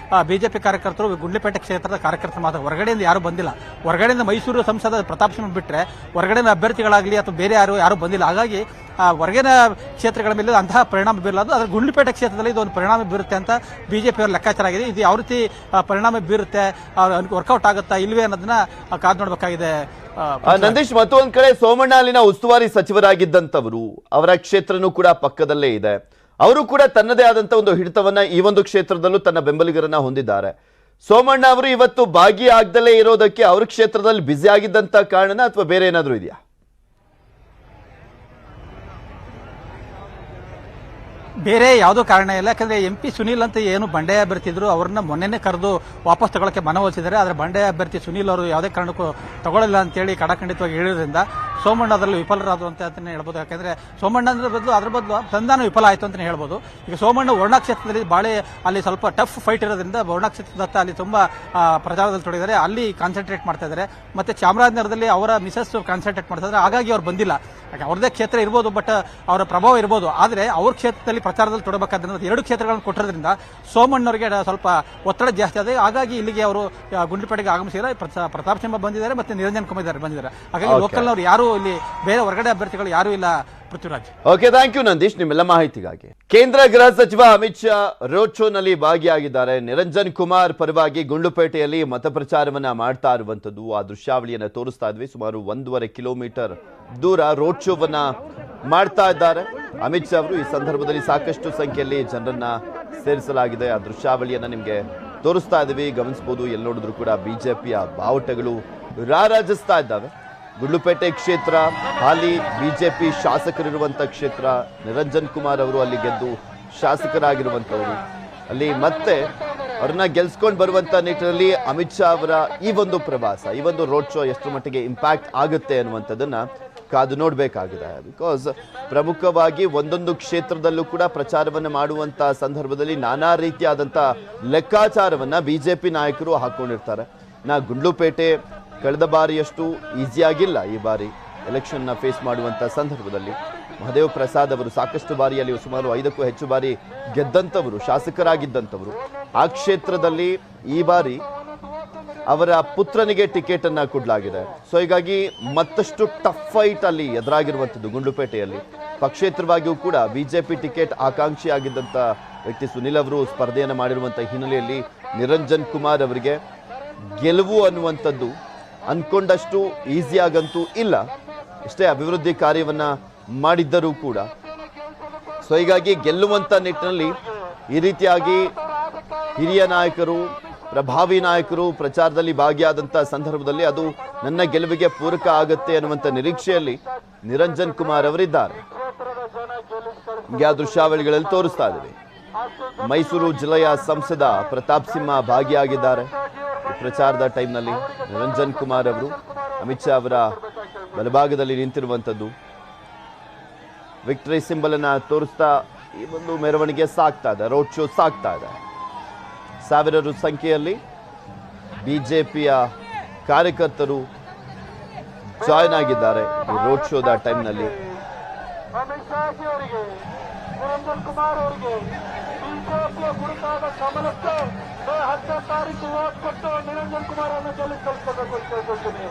ಬಿಜೆಪಿ ಕಾರ್ಯಕರ್ತರು, ಗುಂಡ್ಲುಪೇಟೆ ಕ್ಷೇತ್ರದ ಕಾರ್ಯಕರ್ತರು ಮಾತ್ರ, ಹೊರಗಡೆಯಿಂದ ಯಾರು ಬಂದಿಲ್ಲ. ಹೊರಗಡೆಯಿಂದ ಮೈಸೂರು ಸಂಸದ ಪ್ರತಾಪ್ ಸಿಂಹ ಬಿಟ್ಟರೆ ಹೊರಗಡೆಯಿಂದ ಅಭ್ಯರ್ಥಿಗಳಾಗಲಿ ಅಥವಾ ಬೇರೆ ಯಾರು ಬಂದಿಲ್ಲ. ಹಾಗಾಗಿ ಹೊರಗಿನ ಕ್ಷೇತ್ರಗಳ ಮೇಲೆ ಅಂತಹ ಪರಿಣಾಮ ಬೀರಲಾರದು. ಆದರೆ ಗುಂಡ್ಲುಪೇಟೆ ಕ್ಷೇತ್ರದಲ್ಲಿ ಇದು ಒಂದು ಪರಿಣಾಮ ಬೀರುತ್ತೆ ಅಂತ ಬಿಜೆಪಿ ಅವರ ಲೆಕ್ಕಾಚಾರ ಆಗಿದೆ. ಇದು ಯಾವ ರೀತಿ ಪರಿಣಾಮ ಬೀರುತ್ತೆ, ವರ್ಕೌಟ್ ಆಗುತ್ತಾ ಇಲ್ವೇ ಅನ್ನೋದನ್ನ ಕಾದು ನೋಡಬೇಕಾಗಿದೆ. ನಂದೀಶ್, ಮತ್ತೊಂದ್ ಕಡೆ ಸೋಮಣ್ಣ ಅಲ್ಲಿನ ಉಸ್ತುವಾರಿ ಸಚಿವರಾಗಿದ್ದಂಥವರು, ಅವರ ಕ್ಷೇತ್ರನೂ ಕೂಡ ಪಕ್ಕದಲ್ಲೇ ಇದೆ. ಅವರು ಕೂಡ ತನ್ನದೇ ಆದಂತ ಒಂದು ಹಿಡಿತವನ್ನ ಈ ಒಂದು ಕ್ಷೇತ್ರದಲ್ಲೂ ತನ್ನ ಬೆಂಬಲಿಗರನ್ನ ಹೊಂದಿದ್ದಾರೆ. ಸೋಮಣ್ಣ ಅವರು ಇವತ್ತು ಭಾಗಿಯಾಗದಲ್ಲೇ ಇರೋದಕ್ಕೆ ಅವ್ರ ಕ್ಷೇತ್ರದಲ್ಲಿ ಬ್ಯುಸಿ ಆಗಿದ್ದಂತ ಕಾರಣ ಅಥವಾ ಬೇರೆ ಏನಾದ್ರೂ ಇದೆಯಾ? ಬೇರೆ ಯಾವುದೋ ಕಾರಣ ಇಲ್ಲ. ಯಾಕಂದ್ರೆ MP ಸುನೀಲ್ ಅಂತ ಏನು ಬಂಡೆಯ ಅಭ್ಯರ್ಥಿದ್ರು, ಅವ್ರನ್ನ ಮೊನ್ನೆನೇ ಕರೆದು ವಾಪಸ್ ತಗೊಳ್ಳಕ್ಕೆ ಮನವೊಲಿಸಿದ್ದಾರೆ. ಆದರೆ ಬಂಡೆಯ ಅಭ್ಯರ್ಥಿ ಸುನೀಲ್ ಅವರು ಯಾವುದೇ ಕಾರಣಕ್ಕೂ ತಗೊಳ್ಳಿಲ್ಲ ಅಂತೇಳಿ ಕಡಖಂಡಿತವಾಗಿ ಹೇಳಿದ್ರಿಂದ ಸೋಮಣ್ಣ ಅದರಲ್ಲಿ ವಿಫಲರಾದ್ರು ಅಂತಾನೆ ಹೇಳ್ಬೋದು. ಯಾಕಂದ್ರೆ ಸೋಮಣ್ಣ ಅಂದ್ರೆ ಅದ್ರ ಬದಲು ಸಂಧಾನ ವಿಫಲ ಆಯಿತು ಅಂತಾನೆ ಹೇಳ್ಬೋದು. ಈಗ ಸೋಮಣ್ಣ ವರುಣಾ ಕ್ಷೇತ್ರದಲ್ಲಿ ಅಲ್ಲಿ ಸ್ವಲ್ಪ ಟಫ್ ಫೈಟ್ ಇರೋದ್ರಿಂದ ವರುಣಾ ಕ್ಷೇತ್ರದತ್ತ ಅಲ್ಲಿ ತುಂಬಾ ಪ್ರಚಾರದಲ್ಲಿ ತೊಡಗಿದ್ದಾರೆ, ಅಲ್ಲಿ ಕಾನ್ಸಂಟ್ರೇಟ್ ಮಾಡ್ತಾ ಇದ್ದಾರೆ. ಮತ್ತೆ ಚಾಮರಾಜನಗರದಲ್ಲಿ ಅವರ ಮಿಸಸ್ ಕಾನ್ಸಂಟ್ರೇಟ್ ಮಾಡ್ತಾ ಇದ್ದಾರೆ, ಹಾಗಾಗಿ ಅವ್ರು ಬಂದಿಲ್ಲ. ಅವ್ರದೇ ಕ್ಷೇತ್ರ ಇರ್ಬೋದು, ಬಟ್ ಅವರ ಪ್ರಭಾವ ಇರ್ಬೋದು. ಆದರೆ ಅವ್ರ ಕ್ಷೇತ್ರದಲ್ಲಿ ಪ್ರಚಾರದಲ್ಲಿ ತೊಡಬೇಕಾದ್ರಿಂದ 2 ಕ್ಷೇತ್ರಗಳನ್ನು ಕೊಟ್ಟಿರೋದ್ರಿಂದ ಸೋಮಣ್ಣವರಿಗೆ ಸ್ವಲ್ಪ ಒತ್ತಡ ಜಾಸ್ತಿ ಆಗಿದೆ. ಹಾಗಾಗಿ ಇಲ್ಲಿಗೆ ಅವರು ಗುಂಡ್ಲುಪೇಟೆಗೆ ಆಗಮಿಸಿದ್ದಾರೆ. ಪ್ರತಾಪ್ ಸಿಂಹ ಬಂದಿದ್ದಾರೆ, ಮತ್ತೆ ನಿರಂಜನ್ ಕುಮಾರ್ ಬಂದಿದ್ದಾರೆ. ಹಾಗಾಗಿ ಲೋಕಲ್ ಅವರು ಯಾರು ಇಲ್ಲಿ ಬೇರೆ ಹೊರಗಡೆ ಅಭ್ಯರ್ಥಿಗಳು ಯಾರೂ ಇಲ್ಲ Prithviraj. Okay, thank you Nandish ನಿಮ್ಮೆಲ್ಲ ಮಾಹಿತಿಗಾಗಿ. ಕೇಂದ್ರ ಗೃಹ ಸಚಿವ ಅಮಿತ್ ಶಾ ರೋಡ್ ಶೋನಲ್ಲಿ ಭಾಗಿಯಾಗಿದ್ದಾರೆ. ನಿರಂಜನ್ ಕುಮಾರ್ ಪರವಾಗಿ ಗುಂಡ್ಲುಪೇಟೆಯಲ್ಲಿ ಮತ ಪ್ರಚಾರವನ್ನ ಮಾಡ್ತಾ ಇರುವಂತದ್ದು ಆ ದೃಶ್ಯಾವಳಿಯನ್ನ ತೋರಿಸ್ತಾ ಇದ್ವಿ. ಸುಮಾರು 1.5 ಕಿಲೋಮೀಟರ್ ದೂರ ರೋಡ್ ಶೋವನ್ನ ಮಾಡ್ತಾ ಇದ್ದಾರೆ ಅಮಿತ್ ಶಾ ಅವರು. ಈ ಸಂದರ್ಭದಲ್ಲಿ ಸಾಕಷ್ಟು ಸಂಖ್ಯೆಯಲ್ಲಿ ಜನರನ್ನ ಸೇರಿಸಲಾಗಿದೆ. ಆ ದೃಶ್ಯಾವಳಿಯನ್ನ ನಿಮ್ಗೆ ತೋರಿಸ್ತಾ ಇದ್ದೀವಿ, ಗಮನಿಸಬಹುದು. ಎಲ್ಲಿ ನೋಡಿದ್ರು ಕೂಡ ಬಿಜೆಪಿಯ ಬಾವುಟಗಳು ರಾರಾಜಿಸ್ತಾ ಇದ್ದಾವೆ. ಗುಂಡ್ಲುಪೇಟೆ ಕ್ಷೇತ್ರ ಹಾಲಿ ಬಿಜೆಪಿ ಶಾಸಕರಿರುವಂತ ಕ್ಷೇತ್ರ. ನಿರಂಜನ್ ಕುಮಾರ್ ಅವರು ಅಲ್ಲಿ ಗೆದ್ದು ಶಾಸಕರಾಗಿರುವಂತವರು. ಅಲ್ಲಿ ಮತ್ತೆ ಅವ್ರನ್ನ ಗೆಲ್ಸ್ಕೊಂಡು ಬರುವಂತ ನಿಟ್ಟಿನಲ್ಲಿ ಅಮಿತ್ ಶಾ ಅವರ ಈ ಒಂದು ಪ್ರವಾಸ, ಈ ಒಂದು ರೋಡ್ ಶೋ ಎಷ್ಟರ ಮಟ್ಟಿಗೆ ಇಂಪ್ಯಾಕ್ಟ್ ಆಗುತ್ತೆ ಅನ್ನುವಂಥದ್ದನ್ನ ಕಾದು ನೋಡಬೇಕಾಗಿದೆ. ಬಿಕಾಸ್ ಪ್ರಮುಖವಾಗಿ ಒಂದೊಂದು ಕ್ಷೇತ್ರದಲ್ಲೂ ಕೂಡ ಪ್ರಚಾರವನ್ನು ಮಾಡುವಂತ ಸಂದರ್ಭದಲ್ಲಿ ನಾನಾ ರೀತಿಯಾದಂಥ ಲೆಕ್ಕಾಚಾರವನ್ನ ಬಿಜೆಪಿ ನಾಯಕರು ಹಾಕೊಂಡಿರ್ತಾರೆ. ಗುಂಡ್ಲುಪೇಟೆ ಕಳೆದ ಬಾರಿಯಷ್ಟು ಈಸಿಯಾಗಿಲ್ಲ ಈ ಬಾರಿ ಎಲೆಕ್ಷನ್ನ ಫೇಸ್ ಮಾಡುವಂಥ ಸಂದರ್ಭದಲ್ಲಿ. ಮಹದೇವ್ ಪ್ರಸಾದ್ ಅವರು ಸಾಕಷ್ಟು ಬಾರಿಯಲ್ಲಿ ಸುಮಾರು 5ಕ್ಕೂ ಹೆಚ್ಚು ಬಾರಿ ಗೆದ್ದಂಥವರು, ಶಾಸಕರಾಗಿದ್ದಂಥವರು. ಆ ಕ್ಷೇತ್ರದಲ್ಲಿ ಈ ಬಾರಿ ಅವರ ಪುತ್ರನಿಗೆ ಟಿಕೆಟ್ ಅನ್ನ ಕೊಡಲಾಗಿದೆ. ಸೊ ಹೀಗಾಗಿ ಮತ್ತಷ್ಟು ಟಫ್ ಫೈಟ್ ಅಲ್ಲಿ ಎದುರಾಗಿರುವಂಥದ್ದು ಗುಂಡ್ಲುಪೇಟೆಯಲ್ಲಿ. ಪಕ್ಷೇತರವಾಗಿಯೂ ಕೂಡ ಬಿಜೆಪಿ ಟಿಕೆಟ್ ಆಕಾಂಕ್ಷಿ ಆಗಿದ್ದಂಥ ವ್ಯಕ್ತಿ ಸುನಿಲ್ ಅವರು ಸ್ಪರ್ಧೆಯನ್ನು ಮಾಡಿರುವಂಥ ಹಿನ್ನೆಲೆಯಲ್ಲಿ ನಿರಂಜನ್ ಕುಮಾರ್ ಅವರಿಗೆ ಗೆಲುವು ಅನ್ನುವಂಥದ್ದು ಅನ್ಕೊಂಡಷ್ಟು ಈಸಿಯಾಗಂತೂ ಇಲ್ಲ, ಎಷ್ಟೇ ಅಭಿವೃದ್ಧಿ ಕಾರ್ಯವನ್ನ ಮಾಡಿದ್ದರೂ ಕೂಡ. ಸೊ ಹೀಗಾಗಿ ಗೆಲ್ಲುವಂತ ನಿಟ್ಟಿನಲ್ಲಿ ಈ ರೀತಿಯಾಗಿ ಹಿರಿಯ ನಾಯಕರು, ಪ್ರಭಾವಿ ನಾಯಕರು ಪ್ರಚಾರದಲ್ಲಿ ಭಾಗಿಯಾದಂಥ ಸಂದರ್ಭದಲ್ಲಿ ಅದು ನನ್ನ ಗೆಲುವಿಗೆ ಪೂರಕ ಆಗುತ್ತೆ ಅನ್ನುವಂಥ ನಿರೀಕ್ಷೆಯಲ್ಲಿ ನಿರಂಜನ್ ಕುಮಾರ್ ಅವರಿದ್ದಾರೆ. ಆ ದೃಶ್ಯಾವಳಿಗಳಲ್ಲಿ ತೋರಿಸ್ತಾ ಇದ್ದೀವಿ. ಮೈಸೂರು ಜಿಲ್ಲೆಯ ಸಂಸದ ಪ್ರತಾಪ್ ಸಿಂಹ ಭಾಗಿಯಾಗಿದ್ದಾರೆ ಪ್ರಚಾರದ ಟೈಮ್ನಲ್ಲಿ. ನಿರಂಜನ್ ಕುಮಾರ್ ಅವರು ಅಮಿತ್ ಶಾ ಅವರ ಬಲಭಾಗದಲ್ಲಿ ನಿಂತಿರುವಂಥದ್ದು. ವಿಕ್ಟರಿ ಸಿಂಬಲ್ ಅನ್ನ ತೋರಿಸ್ತಾ ಈ ಒಂದು ಮೆರವಣಿಗೆ ಸಾಗ್ತಾ ಇದೆ, ರೋಡ್ ಶೋ ಸಾಗ್ತಾ ಇದೆ. ಸಾವಿರಾರು ಸಂಖ್ಯೆಯಲ್ಲಿ ಬಿಜೆಪಿಯ ಕಾರ್ಯಕರ್ತರು ಜಾಯ್ನ್ ಆಗಿದ್ದಾರೆ ಈ ರೋಡ್ ಶೋದ ಟೈಮ್ನಲ್ಲಿ. ಅಮಿತ್ ಶಾ ಅವರಿಗೆ, ನಿರಂಜನ್ ಕುಮಾರ್ ಅವರಿಗೆ ಬಿಜೆಪಿಯ ಗುರುತಾದ ಕಮಲಕ್ಕೆ 10 ತಾರೀಕು ವೋಟ್ ಕೊಟ್ಟು ನಿರಂಜನ್ ಕುಮಾರ್ ಅನ್ನು ಗೆಲ್ಲಿಸಿಕೊಳ್ಳಬೇಕು ಅಂತ ಕೇಳ್ಕೊಳ್ತೀನಿ.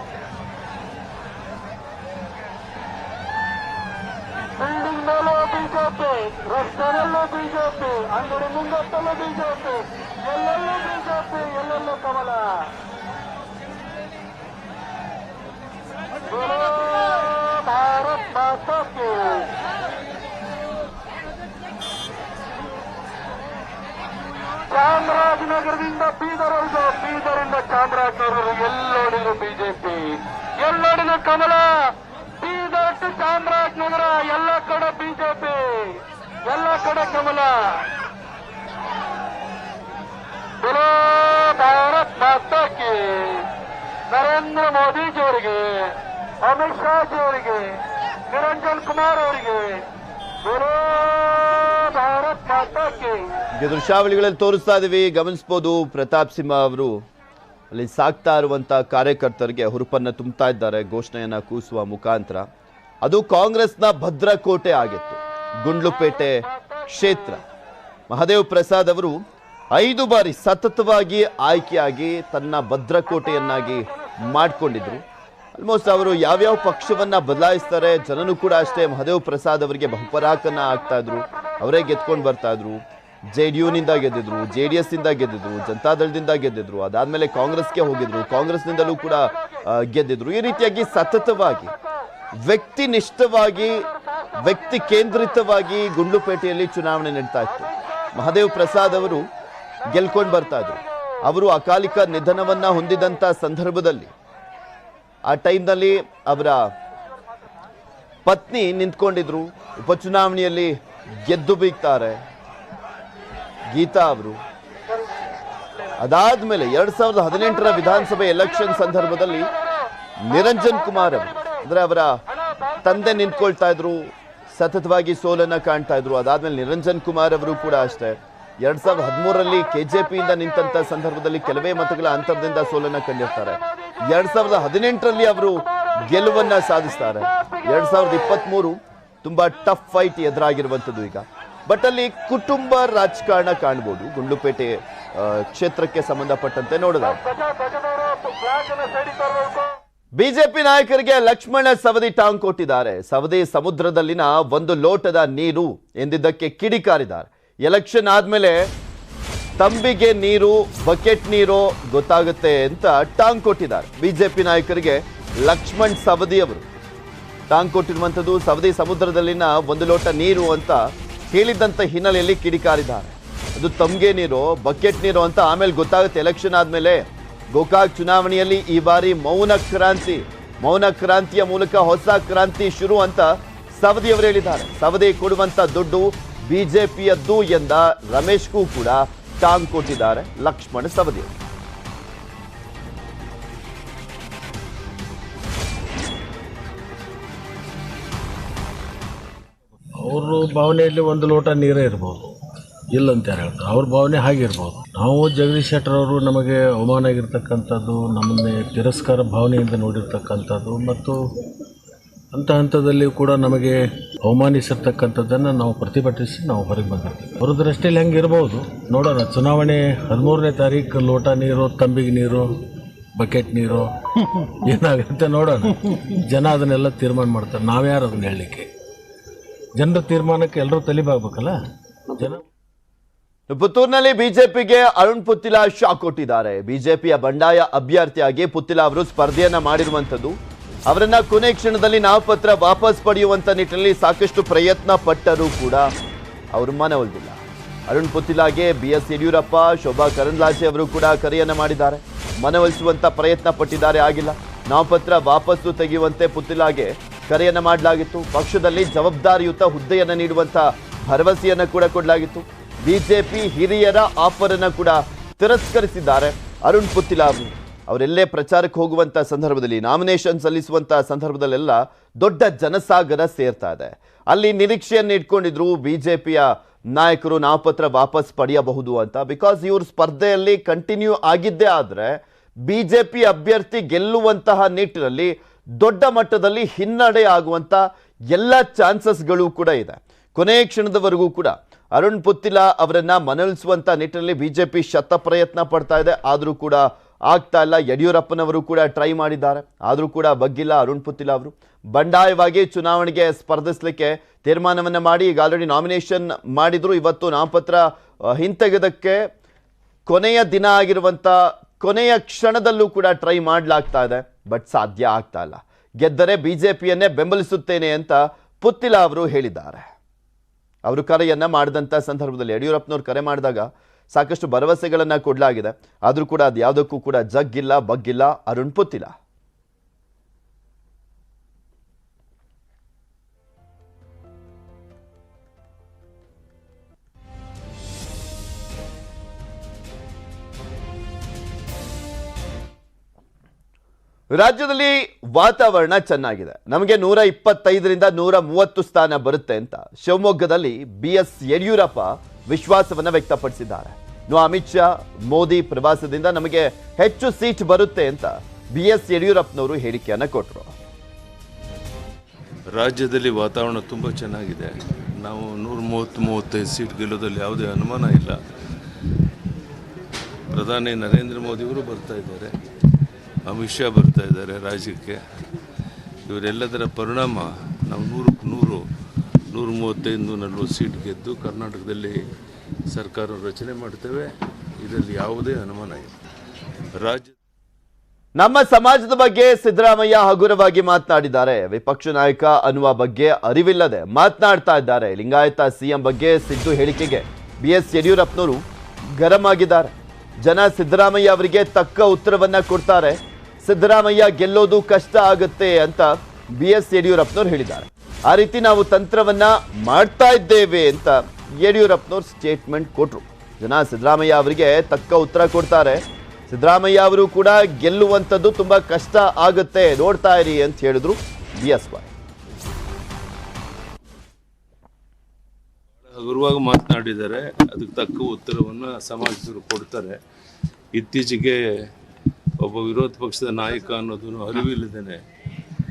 ಬಿಲ್ಡಿಂಗ್ ಮೇಲೂ ಬಿಜೆಪಿ, ರಸ್ತೆಯಲ್ಲೂ ಬಿಜೆಪಿ, ಅಂಗಡಿ ಮುಂಗಟ್ಟಲ್ಲೂ ಬಿಜೆಪಿ, ಎಲ್ಲೆಲ್ಲೂ ಬಿಜೆಪಿ, ಎಲ್ಲೆಲ್ಲೂ ಕಮಲ. ಭಾರತ್ ಮಾತಾ ಕಿ. ಚಾಮರಾಜನಗರದಿಂದ ಬೀದರ್ವರೆಗೂ, ಬೀದರಿಂದ ಚಾಮರಾಜನಗರವರೆಗೂ ಎಲ್ಲೋಡಿದ್ರು ಬಿಜೆಪಿ, ಎಲ್ಲೋಡಿದ್ರು ಕಮಲ. ಬೀದರ್ ಟು ಚಾಮರಾಜನಗರ ಎಲ್ಲ ಕಡೆ ಬಿಜೆಪಿ, ಎಲ್ಲ ಕಡೆ ಕಮಲ. बोलो भारत माता की. ನರೇಂದ್ರ ಮೋದಿಜಿ ಅವರಿಗೆ, ಅಮಿತ್ ಶಾ ಜಿ ಅವರಿಗೆ, ನಿರಂಜನ್ ಕುಮಾರ್ ಅವರಿಗೆ बोलो भारत माता की. ದೃಶ್ಯಾವಳಿಗಳಲ್ಲಿ ತೋರಿಸ್ತಾ ಇದೀವಿ, ಗಮನಿಸಬಹುದು. ಪ್ರತಾಪ್ ಸಿಂಹ ಅವರು ಅಲ್ಲಿ ಸಾಕ್ತಾ ಇರುವಂತ ಕಾರ್ಯಕರ್ತರಿಗೆ ಹುರುಪನ್ನ ತುಂಬುತ್ತಾ ಇದ್ದಾರೆ ಘೋಷಣೆಯನ್ನ ಕೂಸುವ ಮುಖಾಂತರ. ಅದು ಕಾಂಗ್ರೆಸ್ನ ಭದ್ರಕೋಟೆ ಆಗಿತ್ತು ಗುಂಡ್ಲುಪೇಟೆ ಕ್ಷೇತ್ರ. ಮಹದೇವ್ ಪ್ರಸಾದ್ ಅವರು 5 ಬಾರಿ ಸತತವಾಗಿ ಆಯ್ಕೆಯಾಗಿ ತನ್ನ ಭದ್ರಕೋಟೆಯನ್ನಾಗಿ ಮಾಡಿಕೊಂಡಿದ್ರು. ಆಲ್ಮೋಸ್ಟ್ ಅವರು ಯಾವ್ಯಾವ ಪಕ್ಷವನ್ನ ಬದಲಾಯಿಸ್ತಾರೆ, ಜನನು ಕೂಡ ಅಷ್ಟೇ ಮಹದೇವ್ ಪ್ರಸಾದ್ ಅವರಿಗೆ ಬಹುಪರಾಕನ್ನ ಆಗ್ತಾ ಇದ್ರು, ಅವರೇ ಗೆದ್ಕೊಂಡು ಬರ್ತಾ ಇದ್ರು. JDU-ನಿಂದ ಗೆದ್ದಿದ್ರು, JDS ಇಂದ ಗೆದ್ದಿದ್ರು, ಜನತಾದಳದಿಂದ ಗೆದ್ದಿದ್ರು, ಅದಾದ್ಮೇಲೆ ಕಾಂಗ್ರೆಸ್ಗೆ ಹೋಗಿದ್ರು, ಕಾಂಗ್ರೆಸ್ನಿಂದಲೂ ಕೂಡ ಗೆದ್ದಿದ್ರು. ಈ ರೀತಿಯಾಗಿ ಸತತವಾಗಿ ವ್ಯಕ್ತಿನಿಷ್ಠವಾಗಿ, ವ್ಯಕ್ತಿ ಕೇಂದ್ರಿತವಾಗಿ ಗುಂಡ್ಲುಪೇಟೆಯಲ್ಲಿ ಚುನಾವಣೆ ನಡೀತಾ ಇತ್ತು. ಮಹದೇವ್ ಪ್ರಸಾದ್ ಅವರು ಗೆಲ್ಕೊಂಡು ಬರ್ತಾ ಇದ್ರು. ಅವರು ಅಕಾಲಿಕ ನಿಧನವನ್ನ ಹೊಂದಿದಂತ ಸಂದರ್ಭದಲ್ಲಿ ಆ ಟೈಮ್ನಲ್ಲಿ ಅವರ ಪತ್ನಿ ನಿಂತ್ಕೊಂಡಿದ್ರು. ಉಪಚುನಾವಣೆಯಲ್ಲಿ ಗೆದ್ದು ಬೀಗ್ತಾರೆ ಗೀತಾ ಅವರು. ಅದಾದ್ಮೇಲೆ 2018ರ ವಿಧಾನಸಭೆ ಎಲೆಕ್ಷನ್ ಸಂದರ್ಭದಲ್ಲಿ ನಿರಂಜನ್ ಕುಮಾರ್ ಅವರು, ಅಂದ್ರೆ ಅವರ ತಂದೆ ನಿಂತ್ಕೊಳ್ತಾ ಇದ್ರು, ಸತತವಾಗಿ ಸೋಲನ್ನ ಕಾಣ್ತಾ ಇದ್ರು. ಅದಾದ್ಮೇಲೆ ನಿರಂಜನ್ ಕುಮಾರ್ ಅವರು ಕೂಡ ಅಷ್ಟೇ 2013ರಲ್ಲಿ KJP-ಯಿಂದ ನಿಂತ ಸಂದರ್ಭದಲ್ಲಿ ಕೆಲವೇ ಮತಗಳ ಅಂತರದಿಂದ ಸೋಲನ್ನ ಕಂಡಿರ್ತಾರೆ. 2018ರಲ್ಲಿ ಅವರು ಗೆಲುವನ್ನ ಸಾಧಿಸ್ತಾರೆ. 2023 ತುಂಬಾ ಟಫ್ ಫೈಟ್ ಎದುರಾಗಿರುವಂತದ್ದು ಈಗ. ಬಟ್ ಅಲ್ಲಿ ಕುಟುಂಬ ರಾಜಕಾರಣ ಕಾಣಬಹುದು ಗುಂಡ್ಲುಪೇಟೆ ಕ್ಷೇತ್ರಕ್ಕೆ ಸಂಬಂಧಪಟ್ಟಂತೆ ನೋಡಿದಾಗ. ಬಿಜೆಪಿ ನಾಯಕರಿಗೆ ಲಕ್ಷ್ಮಣ ಸವದಿ ಟಾಂಗ್ ಕೊಟ್ಟಿದ್ದಾರೆ. ಸವದಿ ಸಮುದ್ರದಲ್ಲಿನ ಒಂದು ಲೋಟದ ನೀರು ಎಂದಿದ್ದಕ್ಕೆ ಕಿಡಿಕಾರಿದ್ದಾರೆ. ಎಲೆಕ್ಷನ್ ಆದ್ಮೇಲೆ ತಂಬಿಗೆ ನೀರು ಬಕೆಟ್ ನೀರು ಗೊತ್ತಾಗುತ್ತೆ ಅಂತ ಟಾಂಗ್ ಕೊಟ್ಟಿದ್ದಾರೆ. ಬಿಜೆಪಿ ನಾಯಕರಿಗೆ ಲಕ್ಷ್ಮಣ್ ಸವದಿ ಅವರು ಟಾಂಗ್ ಕೊಟ್ಟಿರುವಂಥದ್ದು. ಸವದಿ ಸಮುದ್ರದಲ್ಲಿನ ಒಂದು ಲೋಟ ನೀರು ಅಂತ ಹೇಳಿದ್ದಂಥ ಹಿನ್ನೆಲೆಯಲ್ಲಿ ಕಿಡಿಕಾರಿದ್ದಾರೆ. ಅದು ತಂಬಿಗೆ ನೀರು ಬಕೆಟ್ ನೀರು ಅಂತ ಆಮೇಲೆ ಗೊತ್ತಾಗುತ್ತೆ ಎಲೆಕ್ಷನ್ ಆದ್ಮೇಲೆ. ಗೋಕಾಕ್ ಚುನಾವಣೆಯಲ್ಲಿ ಈ ಬಾರಿ ಮೌನ ಕ್ರಾಂತಿಯ ಮೂಲಕ ಹೊಸ ಕ್ರಾಂತಿ ಶುರು ಅಂತ ಸವದಿ ಅವರು ಹೇಳಿದ್ದಾರೆ. ಸವದಿ ಕೊಡುವಂತ ದುಡ್ಡು ಬಿಜೆಪಿಯದ್ದು ಎಂದ ರಮೇಶ್ಗೂ ಕೂಡ ಟಾಂಗ್ ಕೊಟ್ಟಿದ್ದಾರೆ ಲಕ್ಷ್ಮಣ ಸವದಿ. ಅವ್ರ ಭಾವನೆಯಲ್ಲಿ ಒಂದು ಲೋಟ ನೀರೇ ಇರ್ಬೋದು, ಇಲ್ಲಂತ ಯಾರು ಹೇಳ್ತಾರೆ. ಅವ್ರ ಭಾವನೆ ಹಾಗಿರ್ಬೋದು. ನಾವು ಜಗದೀಶ್ ಶೆಟ್ಟರ್ ಅವರು ನಮಗೆ ಅವಮಾನ ಆಗಿರ್ತಕ್ಕಂಥದ್ದು, ನಮ್ಮನ್ನೇ ತಿರಸ್ಕಾರ ಭಾವನೆಯಿಂದ ನೋಡಿರ್ತಕ್ಕಂಥದ್ದು ಮತ್ತು ಹಂತದಲ್ಲಿ ಕೂಡ ನಮಗೆ ಅವಮಾನಿಸಿರ್ತಕ್ಕಂಥದ್ದನ್ನು ನಾವು ಪ್ರತಿಭಟಿಸಿ ನಾವು ಹೊರಗೆ ಬಂದಿರ್ತೀವಿ. ಅವ್ರ ದೃಷ್ಟಿಯಲ್ಲಿ ಹೆಂಗೆ ಇರ್ಬೋದು ನೋಡೋಣ. ಚುನಾವಣೆ 13ನೇ ತಾರೀಕು ಲೋಟ ನೀರು, ತಂಬಿಗೆ ನೀರು, ಬಕೆಟ್ ನೀರು ಏನಾಗುತ್ತೆ ನೋಡೋಣ. ಜನ ಅದನ್ನೆಲ್ಲ ತೀರ್ಮಾನ ಮಾಡ್ತಾರೆ. ನಾವ್ಯಾರು ಅದನ್ನ ಹೇಳಲಿಕ್ಕೆ? ಜನರ ತೀರ್ಮಾನಕ್ಕೆ ಎಲ್ಲರೂ ತಲೆಬಾಗಬೇಕಲ್ಲ. ಜನ ಪುತ್ತೂರಿನಲ್ಲಿ ಬಿಜೆಪಿಗೆ ಅರುಣ್ ಪುತ್ತಿಲ ಶಾಕ್ ಕೊಟ್ಟಿದ್ದಾರೆ. ಬಿಜೆಪಿಯ ಬಂಡಾಯ ಅಭ್ಯರ್ಥಿಯಾಗಿ ಪುತ್ತಿಲ ಅವರು ಸ್ಪರ್ಧೆಯನ್ನ ಮಾಡಿರುವಂಥದ್ದು. ಅವರನ್ನ ಕೊನೆ ಕ್ಷಣದಲ್ಲಿ ನಾಮಪತ್ರ ವಾಪಸ್ ಪಡೆಯುವಂತ ನಿಟ್ಟಿನಲ್ಲಿ ಸಾಕಷ್ಟು ಪ್ರಯತ್ನ ಪಟ್ಟರೂ ಕೂಡ ಅವರು ಮನವೊಲಿದಿಲ್ಲ. ಅರುಣ್ ಪುತ್ತಿಲಾಗೆ BS ಯಡಿಯೂರಪ್ಪ, ಶೋಭಾ ಕರಂದ್ಲಾಜೆ ಅವರು ಕೂಡ ಕರೆಯನ್ನ ಮಾಡಿದ್ದಾರೆ. ಮನವೊಲಿಸುವಂತ ಪ್ರಯತ್ನ ಪಟ್ಟಿದ್ದಾರೆ, ಆಗಿಲ್ಲ. ನಾಮಪತ್ರ ವಾಪಸ್ಸು ತೆಗೆಯುವಂತೆ ಪುತ್ತಿಲಾಗೆ ಕರೆಯನ್ನ ಮಾಡಲಾಗಿತ್ತು. ಪಕ್ಷದಲ್ಲಿ ಜವಾಬ್ದಾರಿಯುತ ಹುದ್ದೆಯನ್ನ ನೀಡುವಂತ ಭರವಸೆಯನ್ನ ಕೂಡ ಕೊಡಲಾಗಿತ್ತು. ಬಿಜೆಪಿ ಹಿರಿಯರ ಆಫರ್ ಅನ್ನ ಕೂಡ ತಿರಸ್ಕರಿಸಿದ್ದಾರೆ ಅರುಣ್ ಪುತ್ತಿಲ ಅವರು. ಅವರೆಲ್ಲೇ ಪ್ರಚಾರಕ್ಕೆ ಹೋಗುವಂತ ಸಂದರ್ಭದಲ್ಲಿ, ನಾಮಿನೇಷನ್ ಸಲ್ಲಿಸುವಂತ ಸಂದರ್ಭದಲ್ಲೆಲ್ಲ ದೊಡ್ಡ ಜನಸಾಗರ ಸೇರ್ತಾ ಇದೆ. ಅಲ್ಲಿ ನಿರೀಕ್ಷೆಯನ್ನು ಇಟ್ಕೊಂಡಿದ್ರು ಬಿಜೆಪಿಯ ನಾಯಕರು ನಾಮಪತ್ರ ವಾಪಸ್ ಪಡೆಯಬಹುದು ಅಂತ. ಬಿಕಾಸ್ ಇವರು ಸ್ಪರ್ಧೆಯಲ್ಲಿ ಕಂಟಿನ್ಯೂ ಆಗಿದ್ದೇ ಆದ್ರೆ ಬಿಜೆಪಿ ಅಭ್ಯರ್ಥಿ ಗೆಲ್ಲುವಂತಹ ನಿಟ್ಟಿನಲ್ಲಿ ದೊಡ್ಡ ಮಟ್ಟದಲ್ಲಿ ಹಿನ್ನಡೆ ಆಗುವಂತ ಎಲ್ಲ ಚಾನ್ಸಸ್ಗಳು ಕೂಡ ಇದೆ. ಕೊನೆಯ ಕ್ಷಣದವರೆಗೂ ಕೂಡ ಅರುಣ್ ಪುತ್ತಿಲ ಅವರನ್ನ ಮನವೊಲಿಸುವಂತ ನಿಟ್ಟಿನಲ್ಲಿ ಬಿಜೆಪಿ ಶತ ಪ್ರಯತ್ನ ಪಡ್ತಾ ಇದೆ. ಆದರೂ ಕೂಡ ಆಗ್ತಾ ಇಲ್ಲ. ಯಡಿಯೂರಪ್ಪನವರು ಕೂಡ ಟ್ರೈ ಮಾಡಿದ್ದಾರೆ, ಆದರೂ ಕೂಡ ಬಗ್ಗಿಲ್ಲ ಅರುಣ್ ಪುತ್ತಿಲ ಅವರು. ಬಂಡಾಯವಾಗಿ ಚುನಾವಣೆಗೆ ಸ್ಪರ್ಧಿಸಲಿಕ್ಕೆ ತೀರ್ಮಾನವನ್ನ ಮಾಡಿ ಈಗ ಆಲ್ರೆಡಿ ನಾಮಿನೇಷನ್ ಮಾಡಿದ್ರು. ಇವತ್ತು ನಾಮಪತ್ರ ಹಿಂತೆಗೆದಕ್ಕೆ ಕೊನೆಯ ದಿನ ಆಗಿರುವಂತ ಕೊನೆಯ ಕ್ಷಣದಲ್ಲೂ ಕೂಡ ಟ್ರೈ ಮಾಡಲಾಗ್ತಾ ಇದೆ. ಬಟ್ ಸಾಧ್ಯ ಆಗ್ತಾ ಇಲ್ಲ. ಗೆದ್ದರೆ ಬಿಜೆಪಿಯನ್ನೇ ಬೆಂಬಲಿಸುತ್ತೇನೆ ಅಂತ ಪುತ್ತಿಲ ಅವರು ಹೇಳಿದ್ದಾರೆ. ಅವರು ಕರೆಯನ್ನ ಮಾಡಿದಂಥ ಸಂದರ್ಭದಲ್ಲಿ ಯಡಿಯೂರಪ್ಪನವ್ರು ಕರೆ ಮಾಡಿದಾಗ ಸಾಕಷ್ಟು ಭರವಸೆಗಳನ್ನ ಕೊಡಲಾಗಿದೆ. ಆದರೂ ಕೂಡ ಅದು ಯಾವುದಕ್ಕೂ ಕೂಡ ಜಗ್ಗಿಲ್ಲ ಬಗ್ಗಿಲ್ಲ ಅರುಣ್ ಪುತ್ತಿಲ. ರಾಜ್ಯದಲ್ಲಿ ವಾತಾವರಣ ಚೆನ್ನಾಗಿದೆ. ನಮಗೆ 125ರಿಂದ 130 ಸ್ಥಾನ ಬರುತ್ತೆ ಅಂತ ಶಿವಮೊಗ್ಗದಲ್ಲಿ BS ಯಡಿಯೂರಪ್ಪ ವಿಶ್ವಾಸವನ್ನ ವ್ಯಕ್ತಪಡಿಸಿದ್ದಾರೆ. ಅಮಿತ್ ಶಾ ಮೋದಿ ಪ್ರವಾಸದಿಂದ ನಮಗೆ ಹೆಚ್ಚು ಸೀಟ್ ಬರುತ್ತೆ ಅಂತ BS ಯಡಿಯೂರಪ್ಪನವರು ಹೇಳಿಕೆಯನ್ನ ಕೊಟ್ಟರು. ರಾಜ್ಯದಲ್ಲಿ ವಾತಾವರಣ ತುಂಬ ಚೆನ್ನಾಗಿದೆ. ನಾವು 130-135 ಸೀಟ್ ಗೆಲ್ಲೋದ್ರಲ್ಲಿ ಯಾವುದೇ ಅನುಮಾನ ಇಲ್ಲ. ಪ್ರಧಾನಿ ನರೇಂದ್ರ ಮೋದಿಯವರು ಬರ್ತಾ ಇದ್ದಾರೆ, ಅಮಿತ್ ಶಾ ಬರ್ತಾ ಇದ್ದಾರೆ ರಾಜ್ಯಕ್ಕೆ. ಇವರೆಲ್ಲದರ ಪರಿಣಾಮ ನಾವು 135-140 ಸೀಟ್ ಗೆದ್ದು ಕರ್ನಾಟಕದಲ್ಲಿ ಸರ್ಕಾರ ರಚನೆ ಮಾಡ್ತೇವೆ. ಇದರಲ್ಲಿ ಯಾವುದೇ ಅನುಮಾನ ಇಲ್ಲ. ರಾಜ್ಯ ನಮ್ಮ ಸಮಾಜದ ಬಗ್ಗೆ ಸಿದ್ದರಾಮಯ್ಯ ಹಗುರವಾಗಿ ಮಾತನಾಡಿದ್ದಾರೆ. ವಿಪಕ್ಷ ನಾಯಕ ಅನ್ನುವ ಬಗ್ಗೆ ಅರಿವಿಲ್ಲದೆ ಮಾತನಾಡ್ತಾ ಇದ್ದಾರೆ. ಲಿಂಗಾಯತ CM ಬಗ್ಗೆ ಸಿದ್ದು ಹೇಳಿಕೆಗೆ BS ಯಡಿಯೂರಪ್ಪನವರು ಗರಂ ಆಗಿದ್ದಾರೆ. ಜನ ಸಿದ್ದರಾಮಯ್ಯ ಅವರಿಗೆ ತಕ್ಕ ಉತ್ತರವನ್ನ ಕೊಡ್ತಾರೆ. ಸಿದ್ದರಾಮಯ್ಯ ಗೆಲ್ಲೋದು ಕಷ್ಟ ಆಗುತ್ತೆ ಅಂತ BS ಯಡಿಯೂರಪ್ಪನವರು ಹೇಳಿದ್ದಾರೆ. ಆ ರೀತಿ ನಾವು ತಂತ್ರವನ್ನ ಮಾಡ್ತಾ ಇದ್ದೇವೆ ಅಂತ ಯಡಿಯೂರಪ್ಪನವರು ಸ್ಟೇಟ್ಮೆಂಟ್ ಕೊಟ್ಟರು. ಜನ ಸಿದ್ದರಾಮಯ್ಯ ಅವರಿಗೆ ತಕ್ಕ ಉತ್ತರ ಕೊಡ್ತಾರೆ. ಸಿದ್ದರಾಮಯ್ಯ ಅವರು ಕೂಡ ಗೆಲ್ಲುವಂಥದ್ದು ತುಂಬಾ ಕಷ್ಟ ಆಗುತ್ತೆ, ನೋಡ್ತಾ ಇರಿ ಅಂತ ಹೇಳಿದ್ರು BSY. ಹಗುರವಾಗಿ ಮಾತನಾಡಿದ್ದಾರೆ. ಅದಕ್ಕೆ ತಕ್ಕ ಉತ್ತರವನ್ನು ಸಮಾಜದವರು ಕೊಡ್ತಾರೆ. ಇತ್ತೀಚೆಗೆ ಒಬ್ಬ ವಿರೋಧ ಪಕ್ಷದ ನಾಯಕ ಅನ್ನೋದನ್ನು ಅರಿವಿಲ್ಲದೇನೆ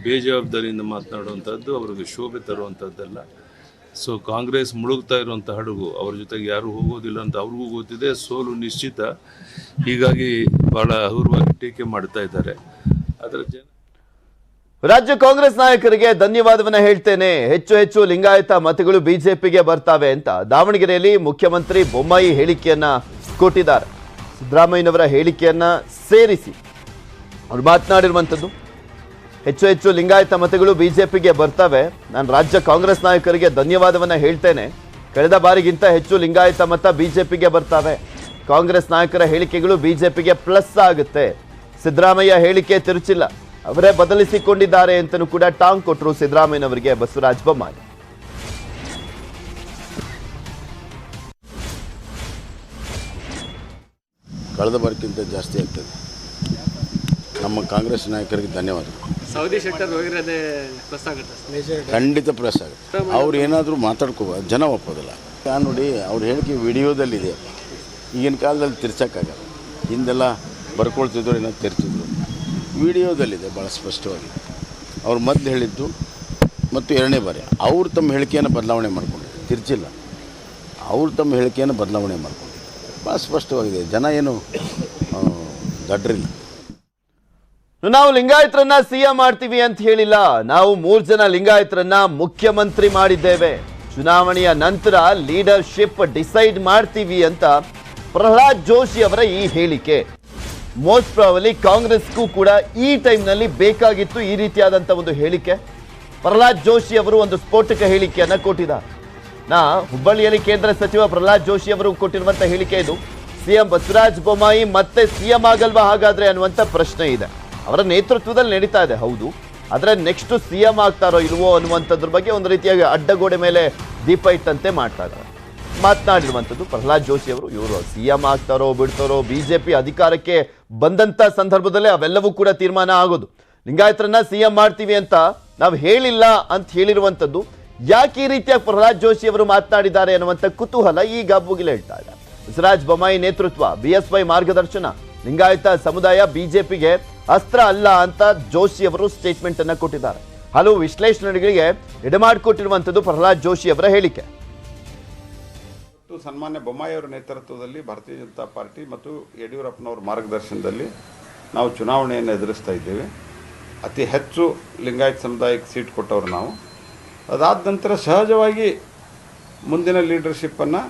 ಬೇಜವಾಬ್ದಾರಿಯಿಂದ ಮಾತನಾಡುವಂಥದ್ದು ಅವರಿಗೆ ಶೋಭೆ ತರುವಂಥದ್ದಲ್ಲ. ಸೊ ಕಾಂಗ್ರೆಸ್ ಮುಳುಗ್ತಾ ಇರುವಂಥ ಹಡಗು, ಅವ್ರ ಜೊತೆಗೆ ಯಾರೂ ಹೋಗೋದಿಲ್ಲ ಅಂತ ಅವ್ರಿಗೂ ಗೊತ್ತಿದೆ. ಸೋಲು ನಿಶ್ಚಿತ. ಹೀಗಾಗಿ ಭಾಳ ಹಗುರವಾಗಿ ಟೀಕೆ ಮಾಡ್ತಾ ಇದ್ದಾರೆ. ಅದರ ರಾಜ್ಯ ಕಾಂಗ್ರೆಸ್ ನಾಯಕರಿಗೆ ಧನ್ಯವಾದವನ್ನ ಹೇಳ್ತೇನೆ. ಹೆಚ್ಚು ಹೆಚ್ಚು ಲಿಂಗಾಯತ ಮತಗಳು ಬಿಜೆಪಿಗೆ ಬರ್ತಾವೆ ಅಂತ ದಾವಣಗೆರೆಯಲ್ಲಿ ಮುಖ್ಯಮಂತ್ರಿ ಬೊಮ್ಮಾಯಿ ಹೇಳಿಕೆಯನ್ನ ಕೊಟ್ಟಿದ್ದಾರೆ. ಸಿದ್ದರಾಮಯ್ಯನವರ ಹೇಳಿಕೆಯನ್ನ ಸೇರಿಸಿ ಅವರು ಮಾತನಾಡಿರುವಂಥದ್ದು. ಹೆಚ್ಚು ಹೆಚ್ಚು ಲಿಂಗಾಯತ ಮತಗಳು ಬಿಜೆಪಿಗೆ ಬರ್ತವೆ. ನಾನು ರಾಜ್ಯ ಕಾಂಗ್ರೆಸ್ ನಾಯಕರಿಗೆ ಧನ್ಯವಾದವನ್ನ ಹೇಳ್ತೇನೆ. ಕಳೆದ ಬಾರಿಗಿಂತ ಹೆಚ್ಚು ಲಿಂಗಾಯತ ಮತ ಬಿಜೆಪಿಗೆ ಬರ್ತವೆ. ಕಾಂಗ್ರೆಸ್ ನಾಯಕರ ಹೇಳಿಕೆಗಳು ಬಿಜೆಪಿಗೆ ಪ್ಲಸ್ ಆಗುತ್ತೆ. ಸಿದ್ದರಾಮಯ್ಯ ಹೇಳಿಕೆ ತಿರುಚಿಲ್ಲ, ಅವರೇ ಬದಲಿಸಿಕೊಂಡಿದ್ದಾರೆ ಅಂತಲೂ ಕೂಡ ಟಾಂಗ್ ಕೊಟ್ಟರು ಸಿದ್ದರಾಮಯ್ಯನವರಿಗೆ ಬಸವರಾಜ ಬೊಮ್ಮಾಯಿ. ಕಳೆದ ಬಾರಿಗಿಂತ ಜಾಸ್ತಿ ಆಗ್ತದೆ. ನಮ್ಮ ಕಾಂಗ್ರೆಸ್ ನಾಯಕರಿಗೆ ಧನ್ಯವಾದ. ಸೌದಿ ಸೆಕ್ಟರ್ ಹೋಗಿರೋದೇ ಪ್ಲಸ್ ಆಗುತ್ತೆ, ಖಂಡಿತ ಪ್ಲಸ್ ಆಗುತ್ತೆ. ಅವ್ರು ಏನಾದರೂ ಮಾತಾಡ್ಕೋಬೋದು, ಜನ ಒಪ್ಪೋದಿಲ್ಲ. ನಾನು ನೋಡಿ ಅವ್ರ ಹೇಳಿಕೆ ವಿಡಿಯೋದಲ್ಲಿದೆ. ಈಗಿನ ಕಾಲದಲ್ಲಿ ತಿರ್ಸೋಕ್ಕಾಗಲ್ಲ. ಹಿಂದೆಲ್ಲ ಬರ್ಕೊಳ್ತಿದ್ರು, ಏನಾದ್ರು ತಿರ್ತಿದ್ರು. ವಿಡಿಯೋದಲ್ಲಿದೆ ಭಾಳ ಸ್ಪಷ್ಟವಾಗಿ. ಅವ್ರು ಮೊದಲು ಹೇಳಿದ್ದು ಮತ್ತು ಎರಡನೇ ಬಾರಿ ಅವ್ರು ತಮ್ಮ ಹೇಳಿಕೆಯನ್ನು ಬದಲಾವಣೆ ಮಾಡಿಕೊಂಡಿದ್ದಾರೆ, ತಿರ್ಚಿಲ್ಲ. ಅವ್ರು ತಮ್ಮ ಹೇಳಿಕೆಯನ್ನು ಬದಲಾವಣೆ ಮಾಡಿಕೊಂಡಿದ್ದಾರೆ, ಭಾಳ ಸ್ಪಷ್ಟವಾಗಿದೆ. ಜನ ಏನು ದಡ್ರಿಲ್ಲ. ನಾವು ಲಿಂಗಾಯತರನ್ನ ಸಿಎಂ ಮಾಡ್ತೀವಿ ಅಂತ ಹೇಳಿಲ್ಲ, ನಾವು 3 ಜನ ಲಿಂಗಾಯತರನ್ನ ಮುಖ್ಯಮಂತ್ರಿ ಮಾಡಿದ್ದೇವೆ. ಚುನಾವಣೆಯ ನಂತರ ಲೀಡರ್ಶಿಪ್ ಡಿಸೈಡ್ ಮಾಡ್ತೀವಿ ಅಂತ ಪ್ರಹ್ಲಾದ್ ಜೋಶಿ ಅವರ ಈ ಹೇಳಿಕೆ. ಮೋಸ್ಟ್ ಪ್ರಾಬಲಿ ಕಾಂಗ್ರೆಸ್ಗೂ ಕೂಡ ಈ ಟೈಮ್ನಲ್ಲಿ ಬೇಕಾಗಿತ್ತು ಈ ರೀತಿಯಾದಂಥ ಒಂದು ಹೇಳಿಕೆ. ಪ್ರಹ್ಲಾದ್ ಜೋಶಿ ಅವರು ಒಂದು ಸ್ಫೋಟಕ ಹೇಳಿಕೆಯನ್ನ ಕೊಟ್ಟಿದ್ದಾರೆ. ಹುಬ್ಬಳ್ಳಿಯಲ್ಲಿ ಕೇಂದ್ರ ಸಚಿವ ಪ್ರಹ್ಲಾದ್ ಜೋಶಿ ಅವರು ಕೊಟ್ಟಿರುವಂಥ ಹೇಳಿಕೆ ಇದು. ಸಿಎಂ ಬಸವರಾಜ ಬೊಮ್ಮಾಯಿ ಮತ್ತೆ ಸಿಎಂ ಆಗಲ್ವಾ ಹಾಗಾದ್ರೆ ಅನ್ನುವಂಥ ಪ್ರಶ್ನೆ ಇದೆ. ಅವರ ನೇತೃತ್ವದಲ್ಲಿ ನಡೀತಾ ಇದೆ, ಹೌದು. ಆದರೆ ನೆಕ್ಸ್ಟ್ ಸಿಎಂ ಆಗ್ತಾರೋ ಇಲ್ವೋ ಅನ್ನುವಂಥದ್ರ ಬಗ್ಗೆ ಒಂದು ರೀತಿಯಾಗಿ ಅಡ್ಡಗೋಡೆ ಮೇಲೆ ದೀಪ ಇಟ್ಟಂತೆ ಮಾಡ್ತಾ ಇದ್ದಾರೆ. ಮಾತನಾಡಿರುವಂಥದ್ದು ಪ್ರಹ್ಲಾದ್ ಜೋಶಿ ಅವರು. ಇವರು ಸಿಎಂ ಆಗ್ತಾರೋ ಬಿಡ್ತಾರೋ, ಬಿಜೆಪಿ ಅಧಿಕಾರಕ್ಕೆ ಬಂದಂಥ ಸಂದರ್ಭದಲ್ಲೇ ಅವೆಲ್ಲವೂ ಕೂಡ ತೀರ್ಮಾನ ಆಗೋದು. ಲಿಂಗಾಯತರನ್ನ ಸಿಎಂ ಮಾಡ್ತೀವಿ ಅಂತ ನಾವು ಹೇಳಿಲ್ಲ ಅಂತ ಹೇಳಿರುವಂಥದ್ದು. ಯಾಕೆ ಈ ರೀತಿಯಾಗಿ ಪ್ರಹ್ಲಾದ್ ಜೋಶಿ ಅವರು ಮಾತನಾಡಿದ್ದಾರೆ ಅನ್ನುವಂಥ ಕುತೂಹಲ ಈಗ ಮುಗಿಲು ಹೇಳ್ತಾ ಇದೆ. ಬಸವರಾಜ ಬೊಮ್ಮಾಯಿ ನೇತೃತ್ವ, BSY ಮಾರ್ಗದರ್ಶನ, ಲಿಂಗಾಯತ ಸಮುದಾಯ ಬಿಜೆಪಿಗೆ ಅಸ್ತ್ರ ಅಲ್ಲ ಅಂತ ಜೋಶಿ ಅವರು ಸ್ಟೇಟ್ಮೆಂಟ್ ಅನ್ನ ಕೊಟ್ಟಿದ್ದಾರೆ. ಹಲವು ವಿಶ್ಲೇಷಣೆಗಳಿಗೆ ಎಡೆಮಾಡಿಕೊಟ್ಟಿರುವಂಥದ್ದು ಪ್ರಹ್ಲಾದ್ ಜೋಶಿ ಅವರ ಹೇಳಿಕೆ. ಸನ್ಮಾನ್ಯ ಬೊಮ್ಮಾಯಿಯವರ ನೇತೃತ್ವದಲ್ಲಿ ಭಾರತೀಯ ಜನತಾ ಪಾರ್ಟಿ ಮತ್ತು ಯಡಿಯೂರಪ್ಪನವರ ಮಾರ್ಗದರ್ಶನದಲ್ಲಿ ನಾವು ಚುನಾವಣೆಯನ್ನು ಎದುರಿಸ್ತಾ ಇದ್ದೇವೆ. ಅತಿ ಹೆಚ್ಚು ಲಿಂಗಾಯತ ಸಮುದಾಯಕ್ಕೆ ಸೀಟ್ ಕೊಟ್ಟವರು ನಾವು. ಅದಾದ ನಂತರ ಸಹಜವಾಗಿ ಮುಂದಿನ ಲೀಡರ್ಶಿಪ್ಪನ್ನು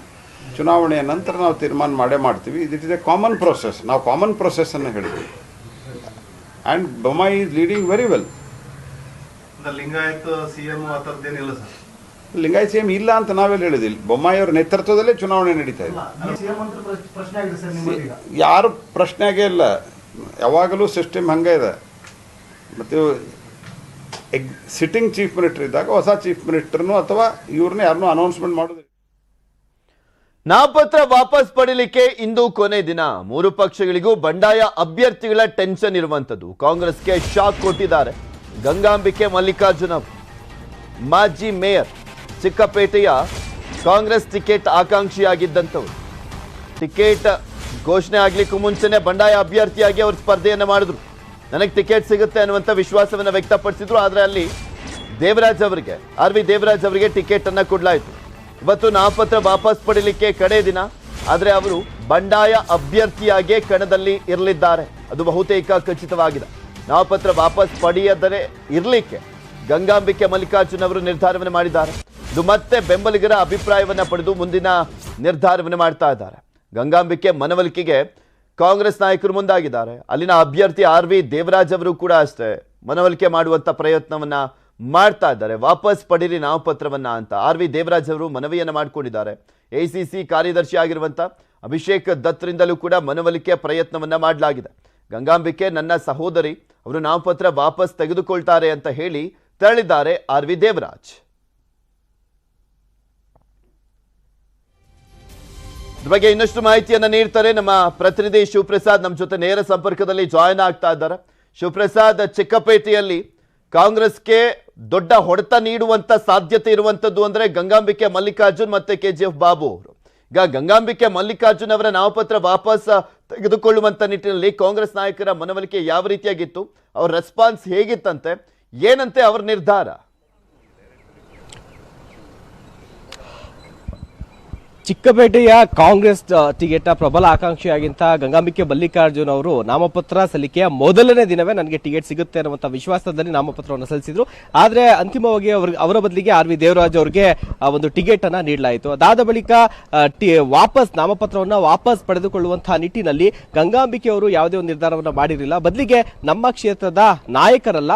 ಚುನಾವಣೆಯ ನಂತರ ನಾವು ತೀರ್ಮಾನ ಮಾಡ್ತೀವಿ. It is A common process. ನಾವು ಕಾಮನ್ ಪ್ರೊಸೆಸ್ಸನ್ನು ಹೇಳಿದ್ವಿ. And Bommai is leading very well. Lingayat CM ಆ ಥರದ್ದೇನಿಲ್ಲ ಸರ್. ಲಿಂಗಾಯತ್ ಸಿಎಂ ಇಲ್ಲ ಅಂತ ನಾವೆಲ್ಲ ಹೇಳಿದಿಲ್ಲ. ಬೊಮ್ಮಾಯಿಯವರ ನೇತೃತ್ವದಲ್ಲೇ ಚುನಾವಣೆ ನಡೀತಾ ಇದೆ. ಯಾರು ಪ್ರಶ್ನೆಯಾಗೇ ಇಲ್ಲ. ಯಾವಾಗಲೂ ಸಿಸ್ಟಮ್ ಹಂಗೆ ಇದೆ. ಮತ್ತು ಸಿಟ್ಟಿಂಗ್ ಚೀಫ್ ಮಿನಿಸ್ಟರ್ ಇದ್ದಾಗ ಹೊಸ ಚೀಫ್ ಮಿನಿಸ್ಟರ್ನು ಅಥವಾ ಇವ್ರನ್ನ ಯಾರನ್ನೂ ಅನೌನ್ಸ್ಮೆಂಟ್ ಮಾಡೋದಿಲ್ಲ. ನಾಮಪತ್ರ ವಾಪಸ್ ಪಡೆಯಲಿಕ್ಕೆ ಇಂದು ಕೊನೆ ದಿನ. 3 ಪಕ್ಷಗಳಿಗೂ ಬಂಡಾಯ ಅಭ್ಯರ್ಥಿಗಳ ಟೆನ್ಷನ್ ಇರುವಂಥದ್ದು. ಕಾಂಗ್ರೆಸ್ಗೆ ಶಾಕ್ ಕೊಟ್ಟಿದ್ದಾರೆ ಗಂಗಾಂಬಿಕೆ ಮಲ್ಲಿಕಾರ್ಜುನ್ ಅವರು. ಮಾಜಿ ಮೇಯರ್, ಚಿಕ್ಕಪೇಟೆಯ ಕಾಂಗ್ರೆಸ್ ಟಿಕೆಟ್ ಆಕಾಂಕ್ಷಿಯಾಗಿದ್ದಂಥವ್ರು. ಟಿಕೆಟ್ ಘೋಷಣೆ ಆಗ್ಲಿಕ್ಕೂ ಮುಂಚೆನೆ ಬಂಡಾಯ ಅಭ್ಯರ್ಥಿಯಾಗಿ ಅವರು ಸ್ಪರ್ಧೆಯನ್ನು ಮಾಡಿದ್ರು. ನನಗೆ ಟಿಕೆಟ್ ಸಿಗುತ್ತೆ ಅನ್ನುವಂಥ ವಿಶ್ವಾಸವನ್ನು ವ್ಯಕ್ತಪಡಿಸಿದ್ರು. ಆದರೆ ಅಲ್ಲಿ ದೇವರಾಜ್ ಅವರಿಗೆ, RV ದೇವರಾಜ್ ಅವರಿಗೆ ಟಿಕೆಟ್ ಅನ್ನ ಕೊಡಲಾಯಿತು. ಇವತ್ತು ನಾಮಪತ್ರ ವಾಪಸ್ ಪಡೆಯಲಿಕ್ಕೆ ಕಡೆ ದಿನ. ಆದರೆ ಅವರು ಬಂಡಾಯ ಅಭ್ಯರ್ಥಿಯಾಗಿ ಕಣದಲ್ಲಿ ಇರಲಿದ್ದಾರೆ, ಅದು ಬಹುತೇಕ ಖಚಿತವಾಗಿದೆ. ನಾಮಪತ್ರ ವಾಪಸ್ ಪಡೆಯದರೆ ಇರಲಿಕ್ಕೆ ಗಂಗಾಂಬಿಕೆ ಮಲ್ಲಿಕಾರ್ಜುನ್ ಅವರು ನಿರ್ಧಾರವನ್ನು ಮಾಡಿದ್ದಾರೆ. ಇದು ಮತ್ತೆ ಬೆಂಬಲಿಗರ ಅಭಿಪ್ರಾಯವನ್ನು ಪಡೆದು ಮುಂದಿನ ನಿರ್ಧಾರವನ್ನು ಮಾಡ್ತಾ ಇದ್ದಾರೆ. ಗಂಗಾಂಬಿಕೆ ಮನವೊಲಿಕೆಗೆ ಕಾಂಗ್ರೆಸ್ ನಾಯಕರು ಮುಂದಾಗಿದ್ದಾರೆ. ಅಲ್ಲಿನ ಅಭ್ಯರ್ಥಿ RV ದೇವರಾಜ್ ಅವರು ಕೂಡ ಅಷ್ಟೇ ಮನವೊಲಿಕೆ ಮಾಡುವಂಥ ಪ್ರಯತ್ನವನ್ನ ಮಾಡ್ತಾ ಇದ್ದಾರೆ. ವಾಪಸ್ ಪಡೀರಿ ನಾಮಪತ್ರವನ್ನ ಅಂತ RV ದೇವರಾಜ್ ಅವರು ಮನವಿಯನ್ನು ಮಾಡಿಕೊಂಡಿದ್ದಾರೆ. ACC ಕಾರ್ಯದರ್ಶಿ ಆಗಿರುವಂಥ ಅಭಿಷೇಕ್ ದತ್ರಿಂದಲೂ ಕೂಡ ಮನವೊಲಿಕೆ ಪ್ರಯತ್ನವನ್ನ ಮಾಡಲಾಗಿದೆ. ಗಂಗಾಂಬಿಕೆ ನನ್ನ ಸಹೋದರಿ, ಅವರು ನಾಮಪತ್ರ ವಾಪಸ್ ತೆಗೆದುಕೊಳ್ತಾರೆ ಅಂತ ಹೇಳಿ ತೆರಳಿದ್ದಾರೆ RV ದೇವರಾಜ್. ಇದ್ರ ಬಗ್ಗೆ ಇನ್ನಷ್ಟು ಮಾಹಿತಿಯನ್ನ ನೀಡ್ತಾರೆ ನಮ್ಮ ಪ್ರತಿನಿಧಿ ಶಿವಪ್ರಸಾದ್. ನಮ್ಮ ಜೊತೆ ನೇರ ಸಂಪರ್ಕದಲ್ಲಿ ಜಾಯಿನ್ ಆಗ್ತಾ ಇದ್ದಾರೆ. ಶಿವಪ್ರಸಾದ್, ಚಿಕ್ಕಪೇಟೆಯಲ್ಲಿ ಕಾಂಗ್ರೆಸ್ಗೆ ದೊಡ್ಡ ಹೊಡೆತ ನೀಡುವಂತ ಸಾಧ್ಯತೆ ಇರುವಂತದ್ದು ಅಂದ್ರೆ ಗಂಗಾಂಬಿಕೆ ಮಲ್ಲಿಕಾರ್ಜುನ್ ಮತ್ತೆ KGF ಬಾಬು ಅವರು. ಈಗ ಗಂಗಾಂಬಿಕೆ ಮಲ್ಲಿಕಾರ್ಜುನ್ ಅವರ ನಾಮಪತ್ರ ವಾಪಸ್ ತೆಗೆದುಕೊಳ್ಳುವಂತ ನಿಟ್ಟಿನಲ್ಲಿ ಕಾಂಗ್ರೆಸ್ ನಾಯಕರ ಮನವೊಲಿಕೆ ಯಾವ ರೀತಿಯಾಗಿತ್ತು, ಅವ್ರ ರೆಸ್ಪಾನ್ಸ್ ಹೇಗಿತ್ತಂತೆ, ಏನಂತೆ ಅವರ ನಿರ್ಧಾರ? ಚಿಕ್ಕಪೇಟೆಯ ಕಾಂಗ್ರೆಸ್ ಟಿಕೆಟ್ ಪ್ರಬಲ ಆಕಾಂಕ್ಷಿಯಾಗಿಂತ ಗಂಗಾಂಬಿಕೆ ಮಲ್ಲಿಕಾರ್ಜುನ್ ಅವರು ನಾಮಪತ್ರ ಸಲ್ಲಿಕೆಯ ಮೊದಲನೇ ದಿನವೇ ನನಗೆ ಟಿಕೆಟ್ ಸಿಗುತ್ತೆ ಅನ್ನುವಂಥ ವಿಶ್ವಾಸದಲ್ಲಿ ನಾಮಪತ್ರವನ್ನು ಸಲ್ಲಿಸಿದ್ರು. ಆದರೆ ಅಂತಿಮವಾಗಿ ಅವರ ಬದಲಿಗೆ ಆರ್ ವಿ ದೇವರಾಜ್ ಅವರಿಗೆ ಒಂದು ಟಿಕೆಟ್ ಅನ್ನ ನೀಡಲಾಯಿತು. ಅದಾದ ಬಳಿಕ ನಾಮಪತ್ರವನ್ನು ವಾಪಸ್ ಪಡೆದುಕೊಳ್ಳುವಂತಹ ನಿಟ್ಟಿನಲ್ಲಿ ಗಂಗಾಂಬಿಕೆ ಅವರು ಯಾವುದೇ ಒಂದು ನಿರ್ಧಾರವನ್ನು ಮಾಡಿರಲಿಲ್ಲ. ಬದಲಿಗೆ ನಮ್ಮ ಕ್ಷೇತ್ರದ ನಾಯಕರಲ್ಲ,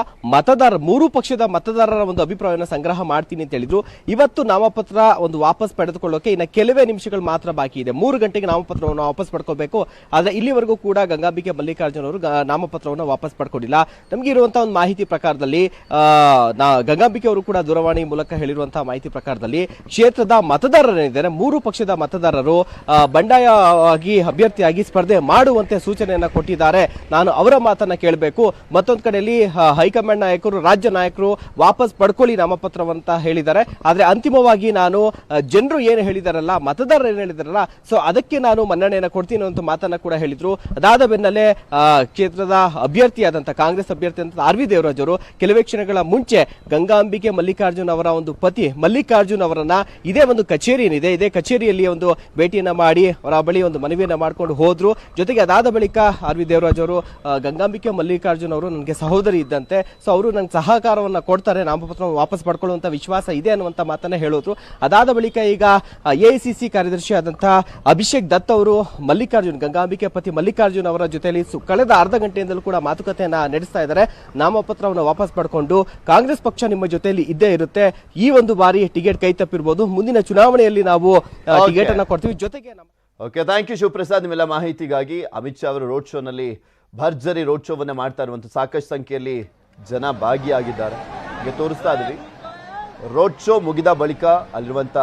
ಮೂರು ಪಕ್ಷದ ಮತದಾರರ ಒಂದು ಅಭಿಪ್ರಾಯವನ್ನು ಸಂಗ್ರಹ ಮಾಡ್ತೀನಿ ಅಂತ ಹೇಳಿದ್ರು. ಇವತ್ತು ನಾಮಪತ್ರ ಒಂದು ವಾಪಸ್ ಪಡೆದುಕೊಳ್ಳೋಕೆ ಇನ್ನು ಕೆಲವೇ ನಿಮಿಷಗಳು ಮಾತ್ರ ಬಾಕಿ ಇದೆ. 3 ಗಂಟೆಗೆ ನಾಮಪತ್ರವನ್ನು ವಾಪಸ್ ಪಡ್ಕೋಬೇಕು. ಆದ್ರೆ ಇಲ್ಲಿವರೆಗೂ ಕೂಡ ಗಂಗಾಂಬಿಕೆ ಮಲ್ಲಿಕಾರ್ಜುನ್ ಅವರು ನಾಮಪತ್ರವನ್ನು ವಾಪಸ್ ಪಡ್ಕೊಂಡಿಲ್ಲ. ನಮಗೆ ಇರುವಂತಹ ಒಂದು ಮಾಹಿತಿ ಪ್ರಕಾರದಲ್ಲಿ ಗಂಗಾಂಬಿಕೆ ಅವರು ಕೂಡ ದೂರವಾಣಿ ಮೂಲಕ ಹೇಳಿರುವಂತಹ ಮಾಹಿತಿ ಪ್ರಕಾರದಲ್ಲಿ ಕ್ಷೇತ್ರದ ಮತದಾರರೇನಿದ್ದಾರೆ 3 ಪಕ್ಷದ ಮತದಾರರು ಬಂಡಾಯವಾಗಿ ಅಭ್ಯರ್ಥಿಯಾಗಿ ಸ್ಪರ್ಧೆ ಮಾಡುವಂತೆ ಸೂಚನೆಯನ್ನ ಕೊಟ್ಟಿದ್ದಾರೆ. ನಾನು ಅವರ ಮಾತನ್ನ ಕೇಳಬೇಕು. ಮತ್ತೊಂದು ಕಡೆಯಲ್ಲಿ ಹೈಕಮಾಂಡ್ ನಾಯಕರು, ರಾಜ್ಯ ನಾಯಕರು ವಾಪಸ್ ಪಡ್ಕೊಳ್ಳಿ ನಾಮಪತ್ರವಂತ ಹೇಳಿದ್ದಾರೆ. ಆದ್ರೆ ಅಂತಿಮವಾಗಿ ನಾನು ಜನರು ಏನು ಹೇಳಿದಾರಲ್ಲ, ಮತದಾರರು ಏನು ಹೇಳಿದಾರಲ್ಲ, ಸೊ ಅದಕ್ಕೆ ನಾನು ಮನ್ನಣೆಯನ್ನು ಕೊಡ್ತೀನಿ ಅಂತ ಮಾತನ್ನ ಕೂಡ ಹೇಳಿದ್ರು. ಅದಾದ ಬೆನ್ನಲ್ಲೇ ಕ್ಷೇತ್ರದ ಅಭ್ಯರ್ಥಿಯಾದಂತ ಕಾಂಗ್ರೆಸ್ ಅಭ್ಯರ್ಥಿ ಅಂತ ಆರ್ ವಿ ದೇವರಾಜ್ ಅವರು ಕೆಲವೇ ಕ್ಷಣಗಳ ಮುಂಚೆ ಗಂಗಾಂಬಿಕೆ ಮಲ್ಲಿಕಾರ್ಜುನ್ ಅವರ ಒಂದು ಪತಿ ಮಲ್ಲಿಕಾರ್ಜುನ್ ಅವರನ್ನ ಇದೇ ಒಂದು ಕಚೇರಿ ಏನಿದೆ, ಇದೇ ಕಚೇರಿಯಲ್ಲಿ ಒಂದು ಭೇಟಿಯನ್ನ ಮಾಡಿ ಅವರ ಬಳಿ ಒಂದು ಮನವಿಯನ್ನ ಮಾಡ್ಕೊಂಡು ಹೋದ್ರು. ಜೊತೆಗೆ ಅದಾದ ಬಳಿಕ ಆರ್ ವಿ ದೇವರಾಜ್ ಅವರು ಗಂಗಾಂಬಿಕೆ ಮಲ್ಲಿಕಾರ್ಜುನ್ ಅವರು ನನಗೆ ಸಹೋದರಿ ಇದ್ದಂತೆ, ಸೊ ಅವರು ನಂಗೆ ಸಹಕಾರವನ್ನ ಕೊಡ್ತಾರೆ, ನಾಮಪತ್ರ ವಾಪಸ್ ಪಡ್ಕೊಳ್ಳುವಂತ ವಿಶ್ವಾಸ ಇದೆ ಅನ್ನುವಂತ ಮಾತನ್ನ ಹೇಳಿದ್ರು. ಅದಾದ ಬಳಿಕ ಈಗ ಎಐಸಿಸಿ ಕಾರ್ಯದರ್ಶಿ ಆದಂತಹ ಅಭಿಷೇಕ್ ದತ್ ಅವರು ಗಂಗಾಂಬಿಕೆ ಪತಿ ಮಲ್ಲಿಕಾರ್ಜುನ್ ಅವರ ಜೊತೆಯಲ್ಲಿ ಕಳೆದ ಅರ್ಧ ಗಂಟೆಯಿಂದಲೂ ಕೂಡ ಮಾತುಕತೆಯನ್ನ ನಡೆಸ್ತಾ ಇದ್ದಾರೆ. ನಾಮಪತ್ರವನ್ನು ವಾಪಸ್ ಪಡ್ಕೊಂಡು ಕಾಂಗ್ರೆಸ್ ಪಕ್ಷ ನಿಮ್ಮ ಜೊತೆಯಲ್ಲಿ ಇದ್ದೇ ಇರುತ್ತೆ, ಈ ಒಂದು ಬಾರಿ ಟಿಕೆಟ್ ಕೈ ತಪ್ಪಿರಬಹುದು, ಮುಂದಿನ ಚುನಾವಣೆಯಲ್ಲಿ ನಾವು ಟಿಕೆಟ್ ಅನ್ನ ಕೊಡ್ತೀವಿ. ಜೊತೆಗೆ ಓಕೆ, ಥ್ಯಾಂಕ್ ಯು ಶಿವಪ್ರಸಾದ್ ನಿಮ್ಮೆಲ್ಲ ಮಾಹಿತಿಗಾಗಿ. ಅಮಿತ್ ಶಾ ಅವರು ರೋಡ್ ಶೋನಲ್ಲಿ ಭರ್ಜರಿ ರೋಡ್ ಶೋವನ್ನೇ ಮಾಡ್ತಾ ಇರುವಂತ ಸಾಕಷ್ಟು ಸಂಖ್ಯೆಯಲ್ಲಿ ಜನ ಭಾಗಿಯಾಗಿದ್ದಾರೆ. ಈಗ ತೋರಿಸ್ತಾ ಇದ್ವಿ ರೋಡ್ ಶೋ ಮುಗಿದ ಬಳಿಕ ಅಲ್ಲಿರುವಂತ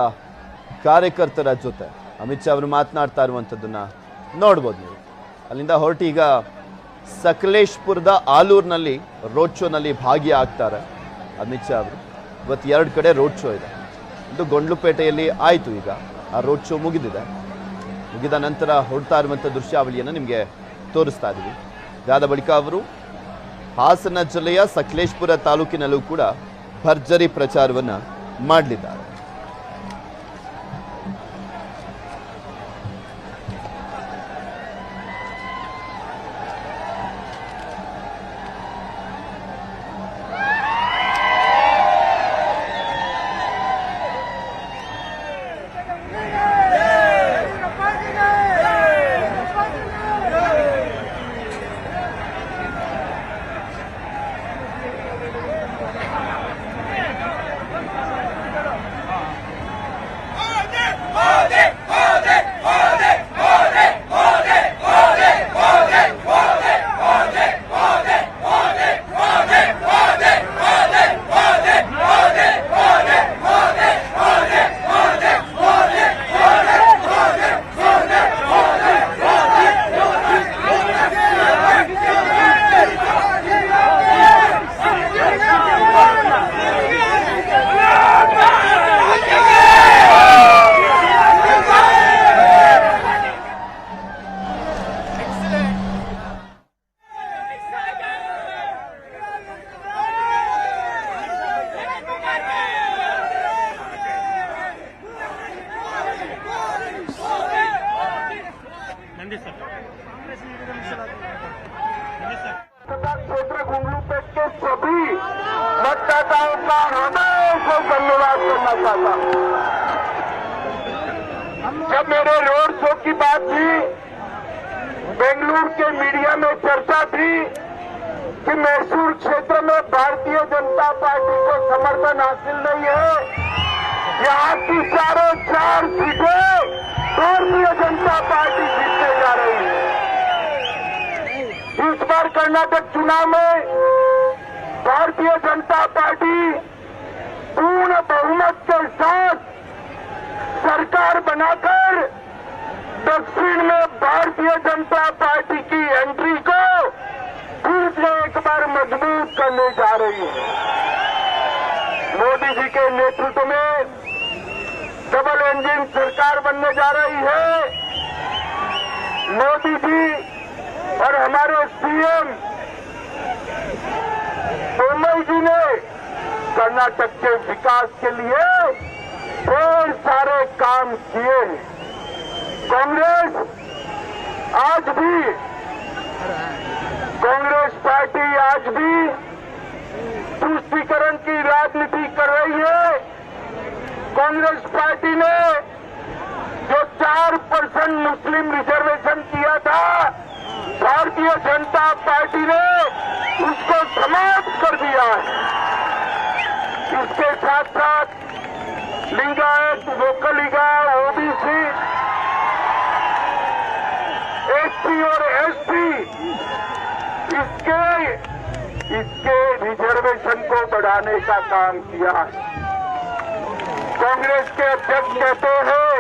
ಕಾರ್ಯಕರ್ತರ ಜೊತೆ ಅಮಿತ್ ಶಾ ಅವರು ಮಾತನಾಡ್ತಾ ಇರುವಂಥದ್ದನ್ನ ನೋಡ್ಬೋದು ನೀವು. ಅಲ್ಲಿಂದ ಹೊರಟಿ ಈಗ ಸಕಲೇಶ್ಪುರದ ಆಲೂರಿನಲ್ಲಿ ರೋಡ್ ಶೋನಲ್ಲಿ ಭಾಗಿಯಾಗ್ತಾರೆ ಅಮಿತ್ ಶಾ ಅವರು. ಇವತ್ತು 2 ಕಡೆ ರೋಡ್ ಶೋ ಇದೆ. ಇದು ಗೊಂಡ್ಲುಪೇಟೆಯಲ್ಲಿ ಆಯಿತು. ಈಗ ಆ ರೋಡ್ ಶೋ ಮುಗಿದಿದೆ. ಮುಗಿದ ನಂತರ ಹೊರಡ್ತಾ ಇರುವಂಥ ದೃಶ್ಯಾವಳಿಯನ್ನು ನಿಮಗೆ ತೋರಿಸ್ತಾ ಇದ್ದೀವಿ. ಇದಾದ ಬಳಿಕ ಅವರು ಹಾಸನ ಜಿಲ್ಲೆಯ ಸಕಲೇಶ್ಪುರ ತಾಲೂಕಿನಲ್ಲೂ ಕೂಡ ಭರ್ಜರಿ ಪ್ರಚಾರವನ್ನು ಮಾಡಲಿದ್ದಾರೆ. क्षेत्र गुंडलूपेट के सभी मतदाताओं का हृदय से धन्यवाद करना चाहता हूं। जब मेरे रोड शो की बात थी, बेंगलुरु के मीडिया में चर्चा थी कि मैसूर क्षेत्र में भारतीय जनता पार्टी को समर्थन हासिल नहीं है, यहाँ की 4 सीटें भारतीय जनता पार्टी जीतने जा रही है। इस बार कर्नाटक चुनाव में भारतीय जनता पार्टी पूर्ण बहुमत के साथ सरकार बनाकर दक्षिण में भारतीय जनता पार्टी की एंट्री को फिर से एक बार मजबूत करने जा रही है। मोदी जी के नेतृत्व में डबल इंजन सरकार बनने जा रही है। मोदी जी और हमारे सीएम बोम्मई जी ने कर्नाटक के विकास के लिए ढेर सारे काम किए हैं। कांग्रेस पार्टी आज भी तुष्टीकरण की राजनीति कर रही है। कांग्रेस पार्टी ने जो 4% मुस्लिम रिजर्वेशन किया था, भारतीय जनता पार्टी ने उसको समाप्त कर दिया है। इसके साथ साथ लिंगायत, वोकलिगा, ओबीसी, एससी और एसटी इसके रिजर्वेशन को बढ़ाने का काम किया है। कांग्रेस के अध्यक्ष कहते हैं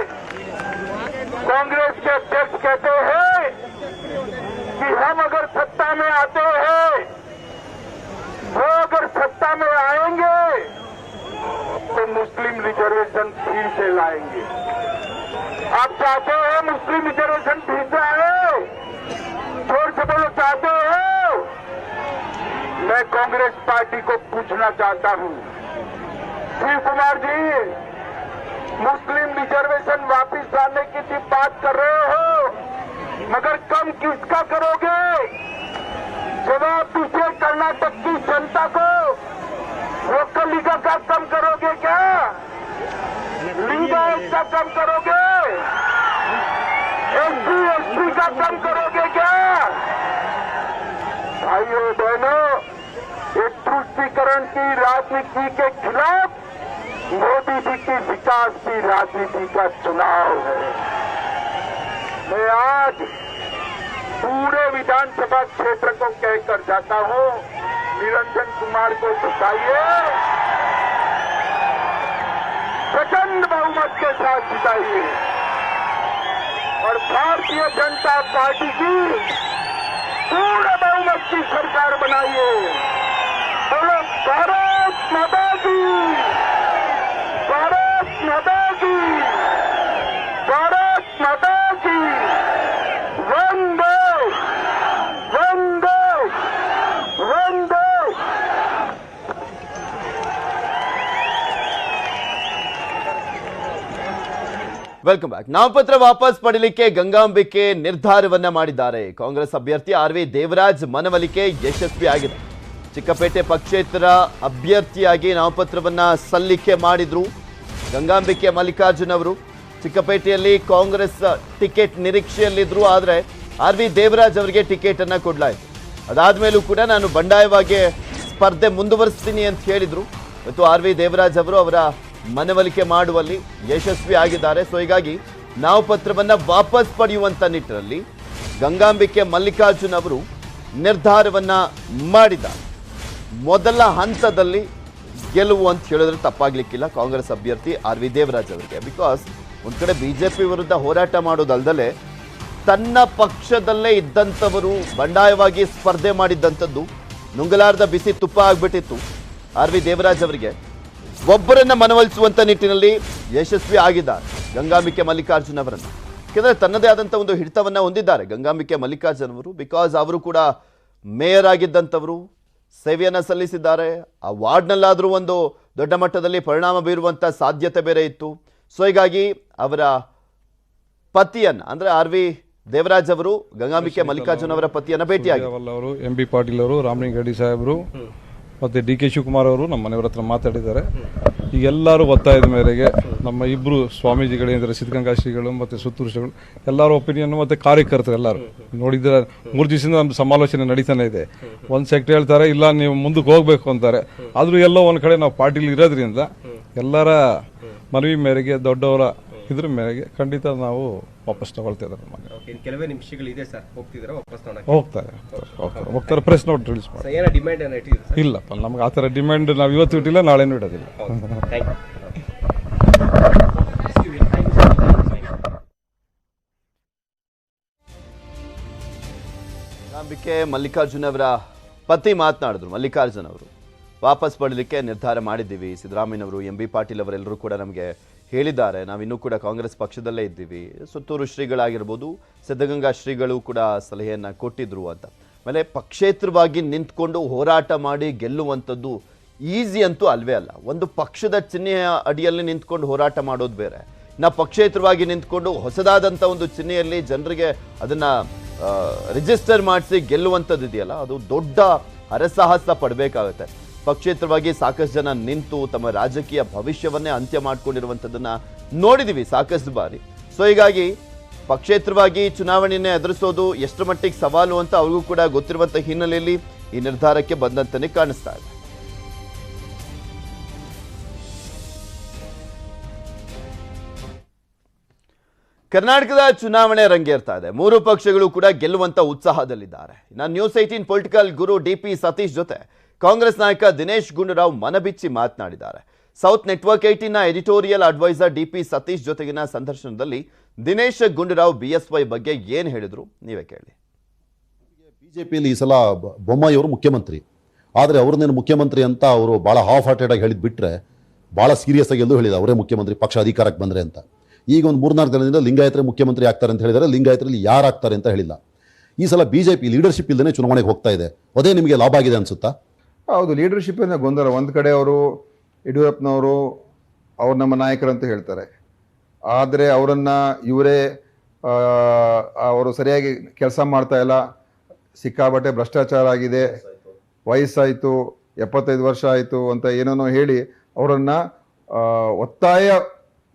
कि हम अगर सत्ता में आते हैं, वो अगर सत्ता में आएंगे तो मुस्लिम रिजर्वेशन फिर से लाएंगे। आप चाहते हैं मुस्लिम रिजर्वेशन फिर से आए? जोर से बोलो, चाहते हो? मैं कांग्रेस पार्टी को पूछना चाहता हूं, शिव कुमार जी, मुस्लिम रिजर्वेशन वापिस लाने की भी बात कर रहे हो, मगर कम किसका करोगे? जवाब दीजिए कर्नाटक की जनता को। वोकलिगा का कम करोगे क्या? लिंगायत का कम करोगे? एससी एसटी का कम करोगे क्या? भाइयों बहनों, एक तुष्टीकरण की राजनीति के खिलाफ मोदी जी की विकास की राजनीति का चुनाव है। मैं आज पूरे विधानसभा क्षेत्र को कहकर जाता हूं, निरंजन कुमार को जिताइए, प्रचंड बहुमत के साथ जिताइए और भारतीय जनता पार्टी की पूरे बहुमत की सरकार बनाइए। बोलो भारत माता की, भारत माता की, भारत माता की। वंदे वंदे वंदे। Welcome back. ನಾಮಪತ್ರ ವಾಪಸ್ ಪಡೆಯಲಿಕ್ಕೆ ಗಂಗಾಂಬಿಕೆ ನಿರ್ಧಾರವನ್ನ ಮಾಡಿದ್ದಾರೆ. ಕಾಂಗ್ರೆಸ್ ಅಭ್ಯರ್ಥಿ ಆರ್.ವಿ. ದೇವರಾಜ್ ಮನವೊಲಿಕೆ ಯಶಸ್ವಿ ಆಗಿದೆ. ಚಿಕ್ಕಪೇಟೆ ಪಕ್ಷೇತರ ಅಭ್ಯರ್ಥಿಯಾಗಿ ನಾಮಪತ್ರವನ್ನ ಸಲ್ಲಿಕೆ ಮಾಡಿದ್ರು ಗಂಗಾಂಬಿಕೆ ಮಲ್ಲಿಕಾರ್ಜುನ್ ಅವರು. ಚಿಕ್ಕಪೇಟೆಯಲ್ಲಿ ಕಾಂಗ್ರೆಸ್ ಟಿಕೆಟ್ ನಿರೀಕ್ಷೆಯಲ್ಲಿದ್ರು, ಆದರೆ ಆರ್.ವಿ. ದೇವರಾಜ್ ಅವರಿಗೆ ಟಿಕೆಟ್ ಅನ್ನ ಕೊಡಲಾಯಿತು. ಅದಾದ್ಮೇಲೂ ಕೂಡ ನಾನು ಬಂಡಾಯವಾಗಿ ಸ್ಪರ್ಧೆ ಮುಂದುವರಿಸ್ತೀನಿ ಅಂತ ಹೇಳಿದ್ರು. ಮತ್ತು ಆರ್.ವಿ. ದೇವರಾಜ್ ಅವರು ಅವರ ಮನವೊಲಿಕೆ ಮಾಡುವಲ್ಲಿ ಯಶಸ್ವಿ ಆಗಿದ್ದಾರೆ. ಸೊ ಹೀಗಾಗಿ ನಾಮಪತ್ರವನ್ನ ವಾಪಸ್ ಪಡೆಯುವಂತ ನಿಟ್ಟಿನಲ್ಲಿ ಗಂಗಾಂಬಿಕೆ ಮಲ್ಲಿಕಾರ್ಜುನ್ ಅವರು ನಿರ್ಧಾರವನ್ನ ಮಾಡಿದ್ದಾರೆ. ಮೊದಲ ಹಂತದಲ್ಲಿ ಗೆಲುವು ಅಂತ ಹೇಳಿದ್ರೆ ತಪ್ಪಾಗ್ಲಿಕ್ಕಿಲ್ಲ ಕಾಂಗ್ರೆಸ್ ಅಭ್ಯರ್ಥಿ ಆರ್.ವಿ. ದೇವರಾಜ್ ಅವರಿಗೆ. ಬಿಕಾಸ್ ಒಂದ್ ಕಡೆ ಬಿಜೆಪಿ ವಿರುದ್ಧ ಹೋರಾಟ ಮಾಡೋದಲ್ದಲೆ ತನ್ನ ಪಕ್ಷದಲ್ಲೇ ಇದ್ದಂಥವರು ಬಂಡಾಯವಾಗಿ ಸ್ಪರ್ಧೆ ಮಾಡಿದ್ದಂಥದ್ದು ನುಂಗಲಾರದ ಬಿಸಿ ತುಪ್ಪ ಆಗ್ಬಿಟ್ಟಿತ್ತು ಆರ್.ವಿ. ದೇವರಾಜ್ ಅವರಿಗೆ. ಒಬ್ಬರನ್ನ ಮನವೊಲಿಸುವಂತ ನಿಟ್ಟಿನಲ್ಲಿ ಯಶಸ್ವಿ ಆಗಿದ್ದಾರೆ ಗಂಗಾಂಬಿಕೆ ಮಲ್ಲಿಕಾರ್ಜುನ್ ಅವರನ್ನು. ಯಾಕೆಂದ್ರೆ ತನ್ನದೇ ಆದಂಥ ಒಂದು ಹಿಡಿತವನ್ನ ಹೊಂದಿದ್ದಾರೆ ಗಂಗಾಂಬಿಕೆ ಮಲ್ಲಿಕಾರ್ಜುನ್ ಅವರು. ಬಿಕಾಸ್ ಅವರು ಕೂಡ ಮೇಯರ್ ಆಗಿದ್ದಂಥವರು, ಸೇವೆಯನ್ನ ಸಲ್ಲಿಸಿದ್ದಾರೆ. ಆ ವಾರ್ಡ್ನಲ್ಲಾದರೂ ಒಂದು ದೊಡ್ಡ ಮಟ್ಟದಲ್ಲಿ ಪರಿಣಾಮ ಬೀರುವಂಥ ಸಾಧ್ಯತೆ ಬೇರೆ ಇತ್ತು. ಸೊ ಹೀಗಾಗಿ ಅವರ ಪತಿಯನ್ನ ಅಂದ್ರೆ ಆರ್.ವಿ. ದೇವರಾಜ್ ಅವರು ಗಂಗಾಂಬಿಕೆ ಮಲ್ಲಿಕಾರ್ಜುನ್ ಅವರ ಪತಿಯನ್ನ ಭೇಟಿಯಾಗಿದ್ದಾರೆ. ಎಂ.ಬಿ. ಪಾಟೀಲ್ ಅವರು, ರಾಮಲಿಂಗಾರೆಡ್ಡಿ ಸಾಹೇಬರು ಮತ್ತು ಡಿ.ಕೆ. ಶಿವಕುಮಾರ್ ಅವರು ನಮ್ಮ ಮನೆಯವರ ಹತ್ರ ಮಾತಾಡಿದ್ದಾರೆ. ಈಗ ಎಲ್ಲರೂ ಒತ್ತಾಯದ ಮೇರೆಗೆ ನಮ್ಮ ಇಬ್ಬರು ಸ್ವಾಮೀಜಿಗಳೇಂದರೆ ಸಿದ್ಧಗಂಗಾ ಶ್ರೀಗಳು ಮತ್ತು ಸುತ್ತೂರು ಶ್ರೀಗಳು ಎಲ್ಲರೂ ಒಪಿನಿಯನ್ ಮತ್ತು ಕಾರ್ಯಕರ್ತರು ಎಲ್ಲರೂ ನೋಡಿದ್ರೆ 3 ದಿವಸದಿಂದ ನಮ್ಮ ಸಮಾಲೋಚನೆ ನಡೀತಾನೆ ಇದೆ. ಒಂದು ಸೆಕ್ಟ್ ಹೇಳ್ತಾರೆ ಇಲ್ಲ ನೀವು ಮುಂದಕ್ಕೆ ಹೋಗಬೇಕು ಅಂತಾರೆ. ಆದರೂ ಎಲ್ಲೋ ಒಂದು ಕಡೆ ನಾವು ಪಾರ್ಟಿಲಿ ಇರೋದ್ರಿಂದ ಎಲ್ಲರ ಮನವಿ ಮೇರೆಗೆ ದೊಡ್ಡವರ ಇದ್ರ ಮೇರೆಗೆ ಖಂಡಿತ ನಾವು ವಾಪಸ್ ತಗೊಳ್ತಿದ್ದಾರೆ. ಕೆಲವೇ ನಿಮಿಷಗಳಿದೆ ಸರ್, ಹೋಗ್ತಿದ್ದಾರೆ ವಾಪಸ್ ಹೋಗ್ತಾರೆ ಪ್ರೆಸ್ ನೋಟ್ ರಿಲೀಸ್ ಮಾಡಿ. ಇಲ್ಲಪ್ಪ ನಮ್ಗೆ ಆ ಥರ ಡಿಮ್ಯಾಂಡ್ ನಾವು ಇವತ್ತು ಇಟ್ಟಿಲ್ಲ, ನಾಳೆನೂ ಇಡೋದಿಲ್ಲ. ಗಂಗಾಂಬಿಕೆ ಮಲ್ಲಿಕಾರ್ಜುನ್ ಅವರ ಪತಿ ಮಾತನಾಡಿದ್ರು. ಮಲ್ಲಿಕಾರ್ಜುನ್ ಅವರು ವಾಪಸ್ ಪಡಲಿಕ್ಕೆ ನಿರ್ಧಾರ ಮಾಡಿದ್ದೀವಿ. ಸಿದ್ದರಾಮಯ್ಯನವರು, ಎಂ.ಬಿ. ಪಾಟೀಲ್ ಅವರೆಲ್ಲರೂ ಕೂಡ ನಮಗೆ ಹೇಳಿದ್ದಾರೆ, ನಾವಿನ್ನೂ ಕೂಡ ಕಾಂಗ್ರೆಸ್ ಪಕ್ಷದಲ್ಲೇ ಇದ್ದೀವಿ. ಸುತ್ತೂರು ಶ್ರೀಗಳಾಗಿರ್ಬೋದು, ಸಿದ್ಧಗಂಗಾ ಶ್ರೀಗಳು ಕೂಡ ಸಲಹೆಯನ್ನು ಕೊಟ್ಟಿದ್ರು ಅಂತ. ಆಮೇಲೆ ಪಕ್ಷೇತರವಾಗಿ ನಿಂತ್ಕೊಂಡು ಹೋರಾಟ ಮಾಡಿ ಗೆಲ್ಲುವಂಥದ್ದು ಈಸಿ ಅಂತೂ ಅಲ್ವೇ ಅಲ್ಲ. ಒಂದು ಪಕ್ಷದ ಚಿಹ್ನೆಯ ಅಡಿಯಲ್ಲಿ ನಿಂತ್ಕೊಂಡು ಹೋರಾಟ ಮಾಡೋದು ಬೇರೆ, ಪಕ್ಷೇತರವಾಗಿ ನಿಂತ್ಕೊಂಡು ಹೊಸದಾದಂಥ ಒಂದು ಚಿಹ್ನೆಯಲ್ಲಿ ಜನರಿಗೆ ಅದನ್ನ ರಿಜಿಸ್ಟರ್ ಮಾಡಿಸಿ ಗೆಲ್ಲುವಂಥದ್ದು ಇದೆಯಲ್ಲ, ಅದು ದೊಡ್ಡ ಹರಸಾಹಸ ಪಡಬೇಕಾಗುತ್ತೆ. ಪಕ್ಷೇತರವಾಗಿ ಸಾಕಷ್ಟು ಜನ ನಿಂತು ತಮ್ಮ ರಾಜಕೀಯ ಭವಿಷ್ಯವನ್ನೇ ಅಂತ್ಯ ಮಾಡ್ಕೊಂಡಿರುವಂಥದ್ದನ್ನ ನೋಡಿದೀವಿ ಸಾಕಷ್ಟು ಬಾರಿ. ಸೊ ಹೀಗಾಗಿ ಪಕ್ಷೇತರವಾಗಿ ಚುನಾವಣೆಯನ್ನೇ ಎದುರಿಸೋದು ಎಷ್ಟರ ಮಟ್ಟಿಗೆ ಸವಾಲು ಅಂತ ಅವ್ರಿಗೂ ಕೂಡ ಗೊತ್ತಿರುವಂಥ ಹಿನ್ನೆಲೆಯಲ್ಲಿ ಈ ನಿರ್ಧಾರಕ್ಕೆ ಬಂದಂತಾನೆ ಕಾಣಿಸ್ತಾ ಇದೆ. ಕರ್ನಾಟಕದ ಚುನಾವಣೆ ರಂಗೇರ್ತಾ ಇದೆ. 3 ಪಕ್ಷಗಳು ಕೂಡ ಗೆಲ್ಲುವಂತ ಉತ್ಸಾಹದಲ್ಲಿದ್ದಾರೆ. ನಾನು news 18 political guru DP Satish ಜೊತೆ ಕಾಂಗ್ರೆಸ್ ನಾಯಕ ದಿನೇಶ್ ಗುಂಡೂರಾವ್ ಮನಬಿಚ್ಚಿ ಮಾತನಾಡಿದ್ದಾರೆ. ಸೌತ್ ನೆಟ್ವರ್ಕ್ 18ನ ಎಡಿಟೋರಿಯಲ್ ಅಡ್ವೈಸರ್ DP ಸತೀಶ್ ಜೊತೆಗಿನ ಸಂದರ್ಶನದಲ್ಲಿ ದಿನೇಶ್ ಗುಂಡೂರಾವ್ BSY ಬಗ್ಗೆ ಏನು ಹೇಳಿದ್ರು ನೀವೇ ಕೇಳಿ. ಬಿಜೆಪಿಯಲ್ಲಿ ಈ ಸಲ ಬೊಮ್ಮಾಯಿಯವರು ಮುಖ್ಯಮಂತ್ರಿ, ಆದರೆ ಅವ್ರನ್ನೇನು ಮುಖ್ಯಮಂತ್ರಿ ಅಂತ ಅವರು ಭಾಳ ಹಾಫ್ ಹಾರ್ಟೆಡ್ ಆಗಿ ಹೇಳಿದ್ ಬಿಟ್ಟರೆ ಭಾಳ ಸೀರಿಯಸ್ ಆಗಿ ಎಲ್ಲೂ ಹೇಳಿದ ಅವರೇ ಮುಖ್ಯಮಂತ್ರಿ ಪಕ್ಷ ಅಧಿಕಾರಕ್ಕೆ ಬಂದರೆ ಅಂತ. ಈಗ ಒಂದು 3-4 ದಿನದಿಂದ ಲಿಂಗಾಯತರೇ ಮುಖ್ಯಮಂತ್ರಿ ಆಗ್ತಾರೆ ಅಂತ ಹೇಳಿದರೆ, ಲಿಂಗಾಯತರಲ್ಲಿ ಯಾರು ಆಗ್ತಾರೆ ಅಂತ ಹೇಳಿಲ್ಲ. ಈ ಸಲ ಬಿಜೆಪಿ ಲೀಡರ್ಶಿಪ್ ಇಲ್ಲದೇ ಚುನಾವಣೆಗೆ ಹೋಗ್ತಾ ಇದೆ. ಅದೇ ನಿಮಗೆ ಲಾಭ ಆಗಿದೆ ಅನ್ಸುತ್ತಾ? ಹೌದು, ಲೀಡರ್ಶಿಪ್ಪಿನ ಗೊಂದಲ. ಒಂದು ಕಡೆ ಅವರು ಯಡಿಯೂರಪ್ಪನವರು ಅವ್ರು ನಮ್ಮ ನಾಯಕರು ಅಂತ ಹೇಳ್ತಾರೆ, ಆದರೆ ಅವರನ್ನು ಇವರೇ ಅವರು ಸರಿಯಾಗಿ ಕೆಲಸ ಮಾಡ್ತಾ ಇಲ್ಲ, ಸಿಕ್ಕಾಬಟ್ಟೆ ಭ್ರಷ್ಟಾಚಾರ ಆಗಿದೆ, ವಯಸ್ಸಾಯಿತು, 75 ವರ್ಷ ಆಯಿತು ಅಂತ ಏನೇನೋ ಹೇಳಿ ಅವರನ್ನು ಒತ್ತಾಯ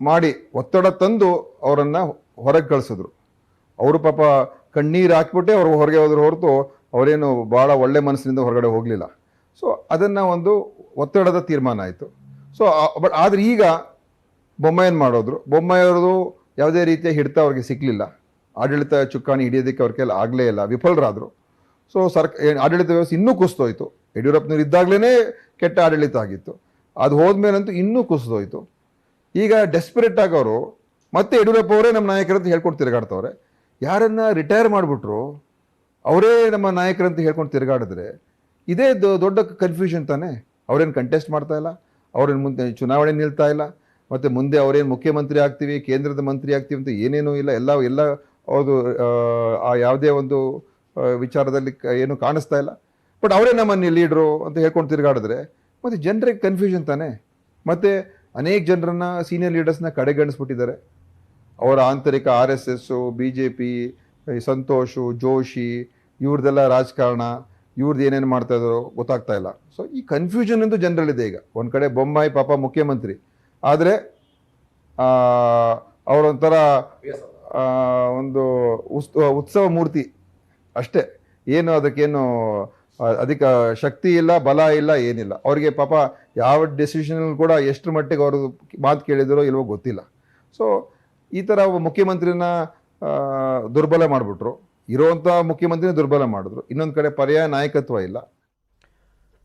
ಮಾಡಿ ಒತ್ತಡ ತಂದು ಅವರನ್ನು ಹೊರಗೆ ಕಳಿಸಿದ್ರು. ಅವರು ಪಾಪ ಕಣ್ಣೀರು ಹಾಕ್ಬಿಟ್ಟೆ ಅವ್ರು ಹೊರಗೆ ಹೋದ್ರು ಹೊರತು ಅವರೇನು ಭಾಳ ಒಳ್ಳೆ ಮನಸ್ಸಿನಿಂದ ಹೊರಗಡೆ ಹೋಗಲಿಲ್ಲ. ಸೊ ಅದನ್ನು ಒಂದು ಒತ್ತಡದ ತೀರ್ಮಾನ ಆಯಿತು. ಸೊ ಬಟ್ ಆದರೆ ಈಗ ಬೊಮ್ಮಾಯಿನ ಮಾಡೋದ್ರು. ಬೊಮ್ಮಾಯಿಯವ್ರದ್ದು ಯಾವುದೇ ರೀತಿಯ ಹಿಡಿತ ಅವ್ರಿಗೆ ಸಿಕ್ಕಲಿಲ್ಲ. ಆಡಳಿತ ಚುಕ್ಕಾಣಿ ಹಿಡಿಯೋದಕ್ಕೆ ಅವ್ರ ಕೈಲಿ ಆಗಲೇ ಇಲ್ಲ, ವಿಫಲರಾದರು. ಸೊ ಆಡಳಿತ ವ್ಯವಸ್ಥೆ ಇನ್ನೂ ಕುಸಿದೋಯ್ತು. ಯಡಿಯೂರಪ್ಪನವ್ರು ಇದ್ದಾಗಲೇ ಕೆಟ್ಟ ಆಡಳಿತ ಆಗಿತ್ತು, ಅದು ಹೋದ್ಮೇಲಂತೂ ಇನ್ನೂ ಕುಸಿದೋಯ್ತು. ಈಗ ಡೆಸ್ಪರೇಟ್ ಆಗವರು ಮತ್ತೆ ಯಡಿಯೂರಪ್ಪ ಅವರೇ ನಮ್ಮ ನಾಯಕರಂತ ಹೇಳ್ಕೊಂಡು ತಿರುಗಾಡ್ತವ್ರೆ. ಯಾರನ್ನ ರಿಟೈರ್ ಮಾಡಿಬಿಟ್ರು ಅವರೇ ನಮ್ಮ ನಾಯಕರಂತ ಹೇಳ್ಕೊಂಡು ತಿರುಗಾಡಿದ್ರೆ ಇದೇ ದೊಡ್ಡ ಕನ್ಫ್ಯೂಷನ್ ತಾನೆ. ಅವರೇನು ಕಂಟೆಸ್ಟ್ ಮಾಡ್ತಾ ಇಲ್ಲ, ಅವ್ರೇನು ಮುಂದೆ ಚುನಾವಣೆ ನಿಲ್ತಾ ಇಲ್ಲ, ಮತ್ತು ಮುಂದೆ ಅವರೇನು ಮುಖ್ಯಮಂತ್ರಿ ಆಗ್ತೀವಿ, ಕೇಂದ್ರದ ಮಂತ್ರಿ ಆಗ್ತೀವಿ ಅಂತ ಏನೇನೂ ಇಲ್ಲ. ಎಲ್ಲ ಅವರು ಯಾವುದೇ ಒಂದು ವಿಚಾರದಲ್ಲಿ ಏನು ಕಾಣಿಸ್ತಾ ಇಲ್ಲ. ಬಟ್ ಅವರೇ ನಮ್ಮನ್ನು ಲೀಡ್ರು ಅಂತ ಹೇಳ್ಕೊಂಡು ತಿರುಗಾಡಿದ್ರೆ ಮತ್ತು ಜನರಿಗೆ ಕನ್ಫ್ಯೂಷನ್ ತಾನೆ. ಮತ್ತು ಅನೇಕ ಜನರನ್ನು ಸೀನಿಯರ್ ಲೀಡರ್ಸ್ನ ಕಡೆಗಣಿಸ್ಬಿಟ್ಟಿದ್ದಾರೆ. ಅವರ ಆಂತರಿಕ RSS, BJP, ಸಂತೋಷು, ಜೋಶಿ, ಇವ್ರದ್ದೆಲ್ಲ ರಾಜಕಾರಣ, ಇವ್ರದ್ದು ಏನೇನು ಮಾಡ್ತಾ ಇದ್ದಾರೋ ಗೊತ್ತಾಗ್ತಾ ಇಲ್ಲ. ಸೊ ಈ ಕನ್ಫ್ಯೂಷನ್ ಅಂತೂ ಜನರಲ್ಲಿದೆ. ಈಗ ಒಂದು ಕಡೆ ಬೊಮ್ಮಾಯಿ ಪಾಪ ಮುಖ್ಯಮಂತ್ರಿ, ಆದರೆ ಅವರೊಂಥರ ಒಂದು ಉತ್ಸವ ಮೂರ್ತಿ ಅಷ್ಟೇ. ಏನು ಅದಕ್ಕೇನು ಅದಕ್ಕೆ ಶಕ್ತಿ ಇಲ್ಲ, ಬಲ ಇಲ್ಲ, ಏನಿಲ್ಲ. ಅವ್ರಿಗೆ ಪಾಪ ಯಾವ ಡೆಸಿಷನ್ ಕೂಡ ಎಷ್ಟು ಮಟ್ಟಿಗೆ ಅವರು ಮಾತು ಕೇಳಿದರೋ ಇಲ್ವೋ ಗೊತ್ತಿಲ್ಲ. ಸೊ ಈ ಥರ ಮುಖ್ಯಮಂತ್ರಿನ ದುರ್ಬಲ ಮಾಡಿಬಿಟ್ರು, ಇರೋವಂಥ ಮುಖ್ಯಮಂತ್ರಿನ ದುರ್ಬಲ ಮಾಡಿದ್ರು. ಇನ್ನೊಂದು ಕಡೆ ಪರ್ಯಾಯ ನಾಯಕತ್ವ ಇಲ್ಲ.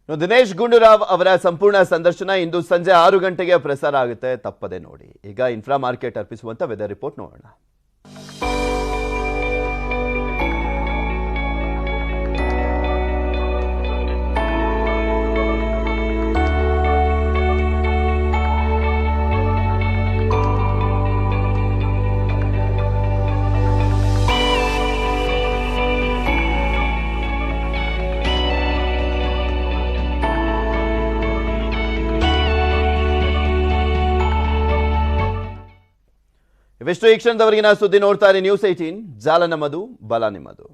ದಿನೇಶ್ ಗುಂಡೂರಾವ್ ಅವರ ಸಂಪೂರ್ಣ ಸಂದರ್ಶನ ಇಂದು ಸಂಜೆ 6 ಗಂಟೆಗೆ ಪ್ರಸಾರ ಆಗುತ್ತೆ, ತಪ್ಪದೆ ನೋಡಿ. ಈಗ ಇನ್ಫ್ರಾ ಮಾರ್ಕೆಟ್ ಅರ್ಪಿಸುವಂತ ವೆದರ್ ರಿಪೋರ್ಟ್ ನೋಡೋಣ. ಇವೆಷ್ಟು ಈ ಕ್ಷಣದವರೆಗಿನ ಸುದ್ದಿ. ನೋಡ್ತಾ ಇರಿ ನ್ಯೂಸ್ 18, ಜಾಲ ನಮ್ಮದು, ಬಲ ನಿಮ್ಮದು.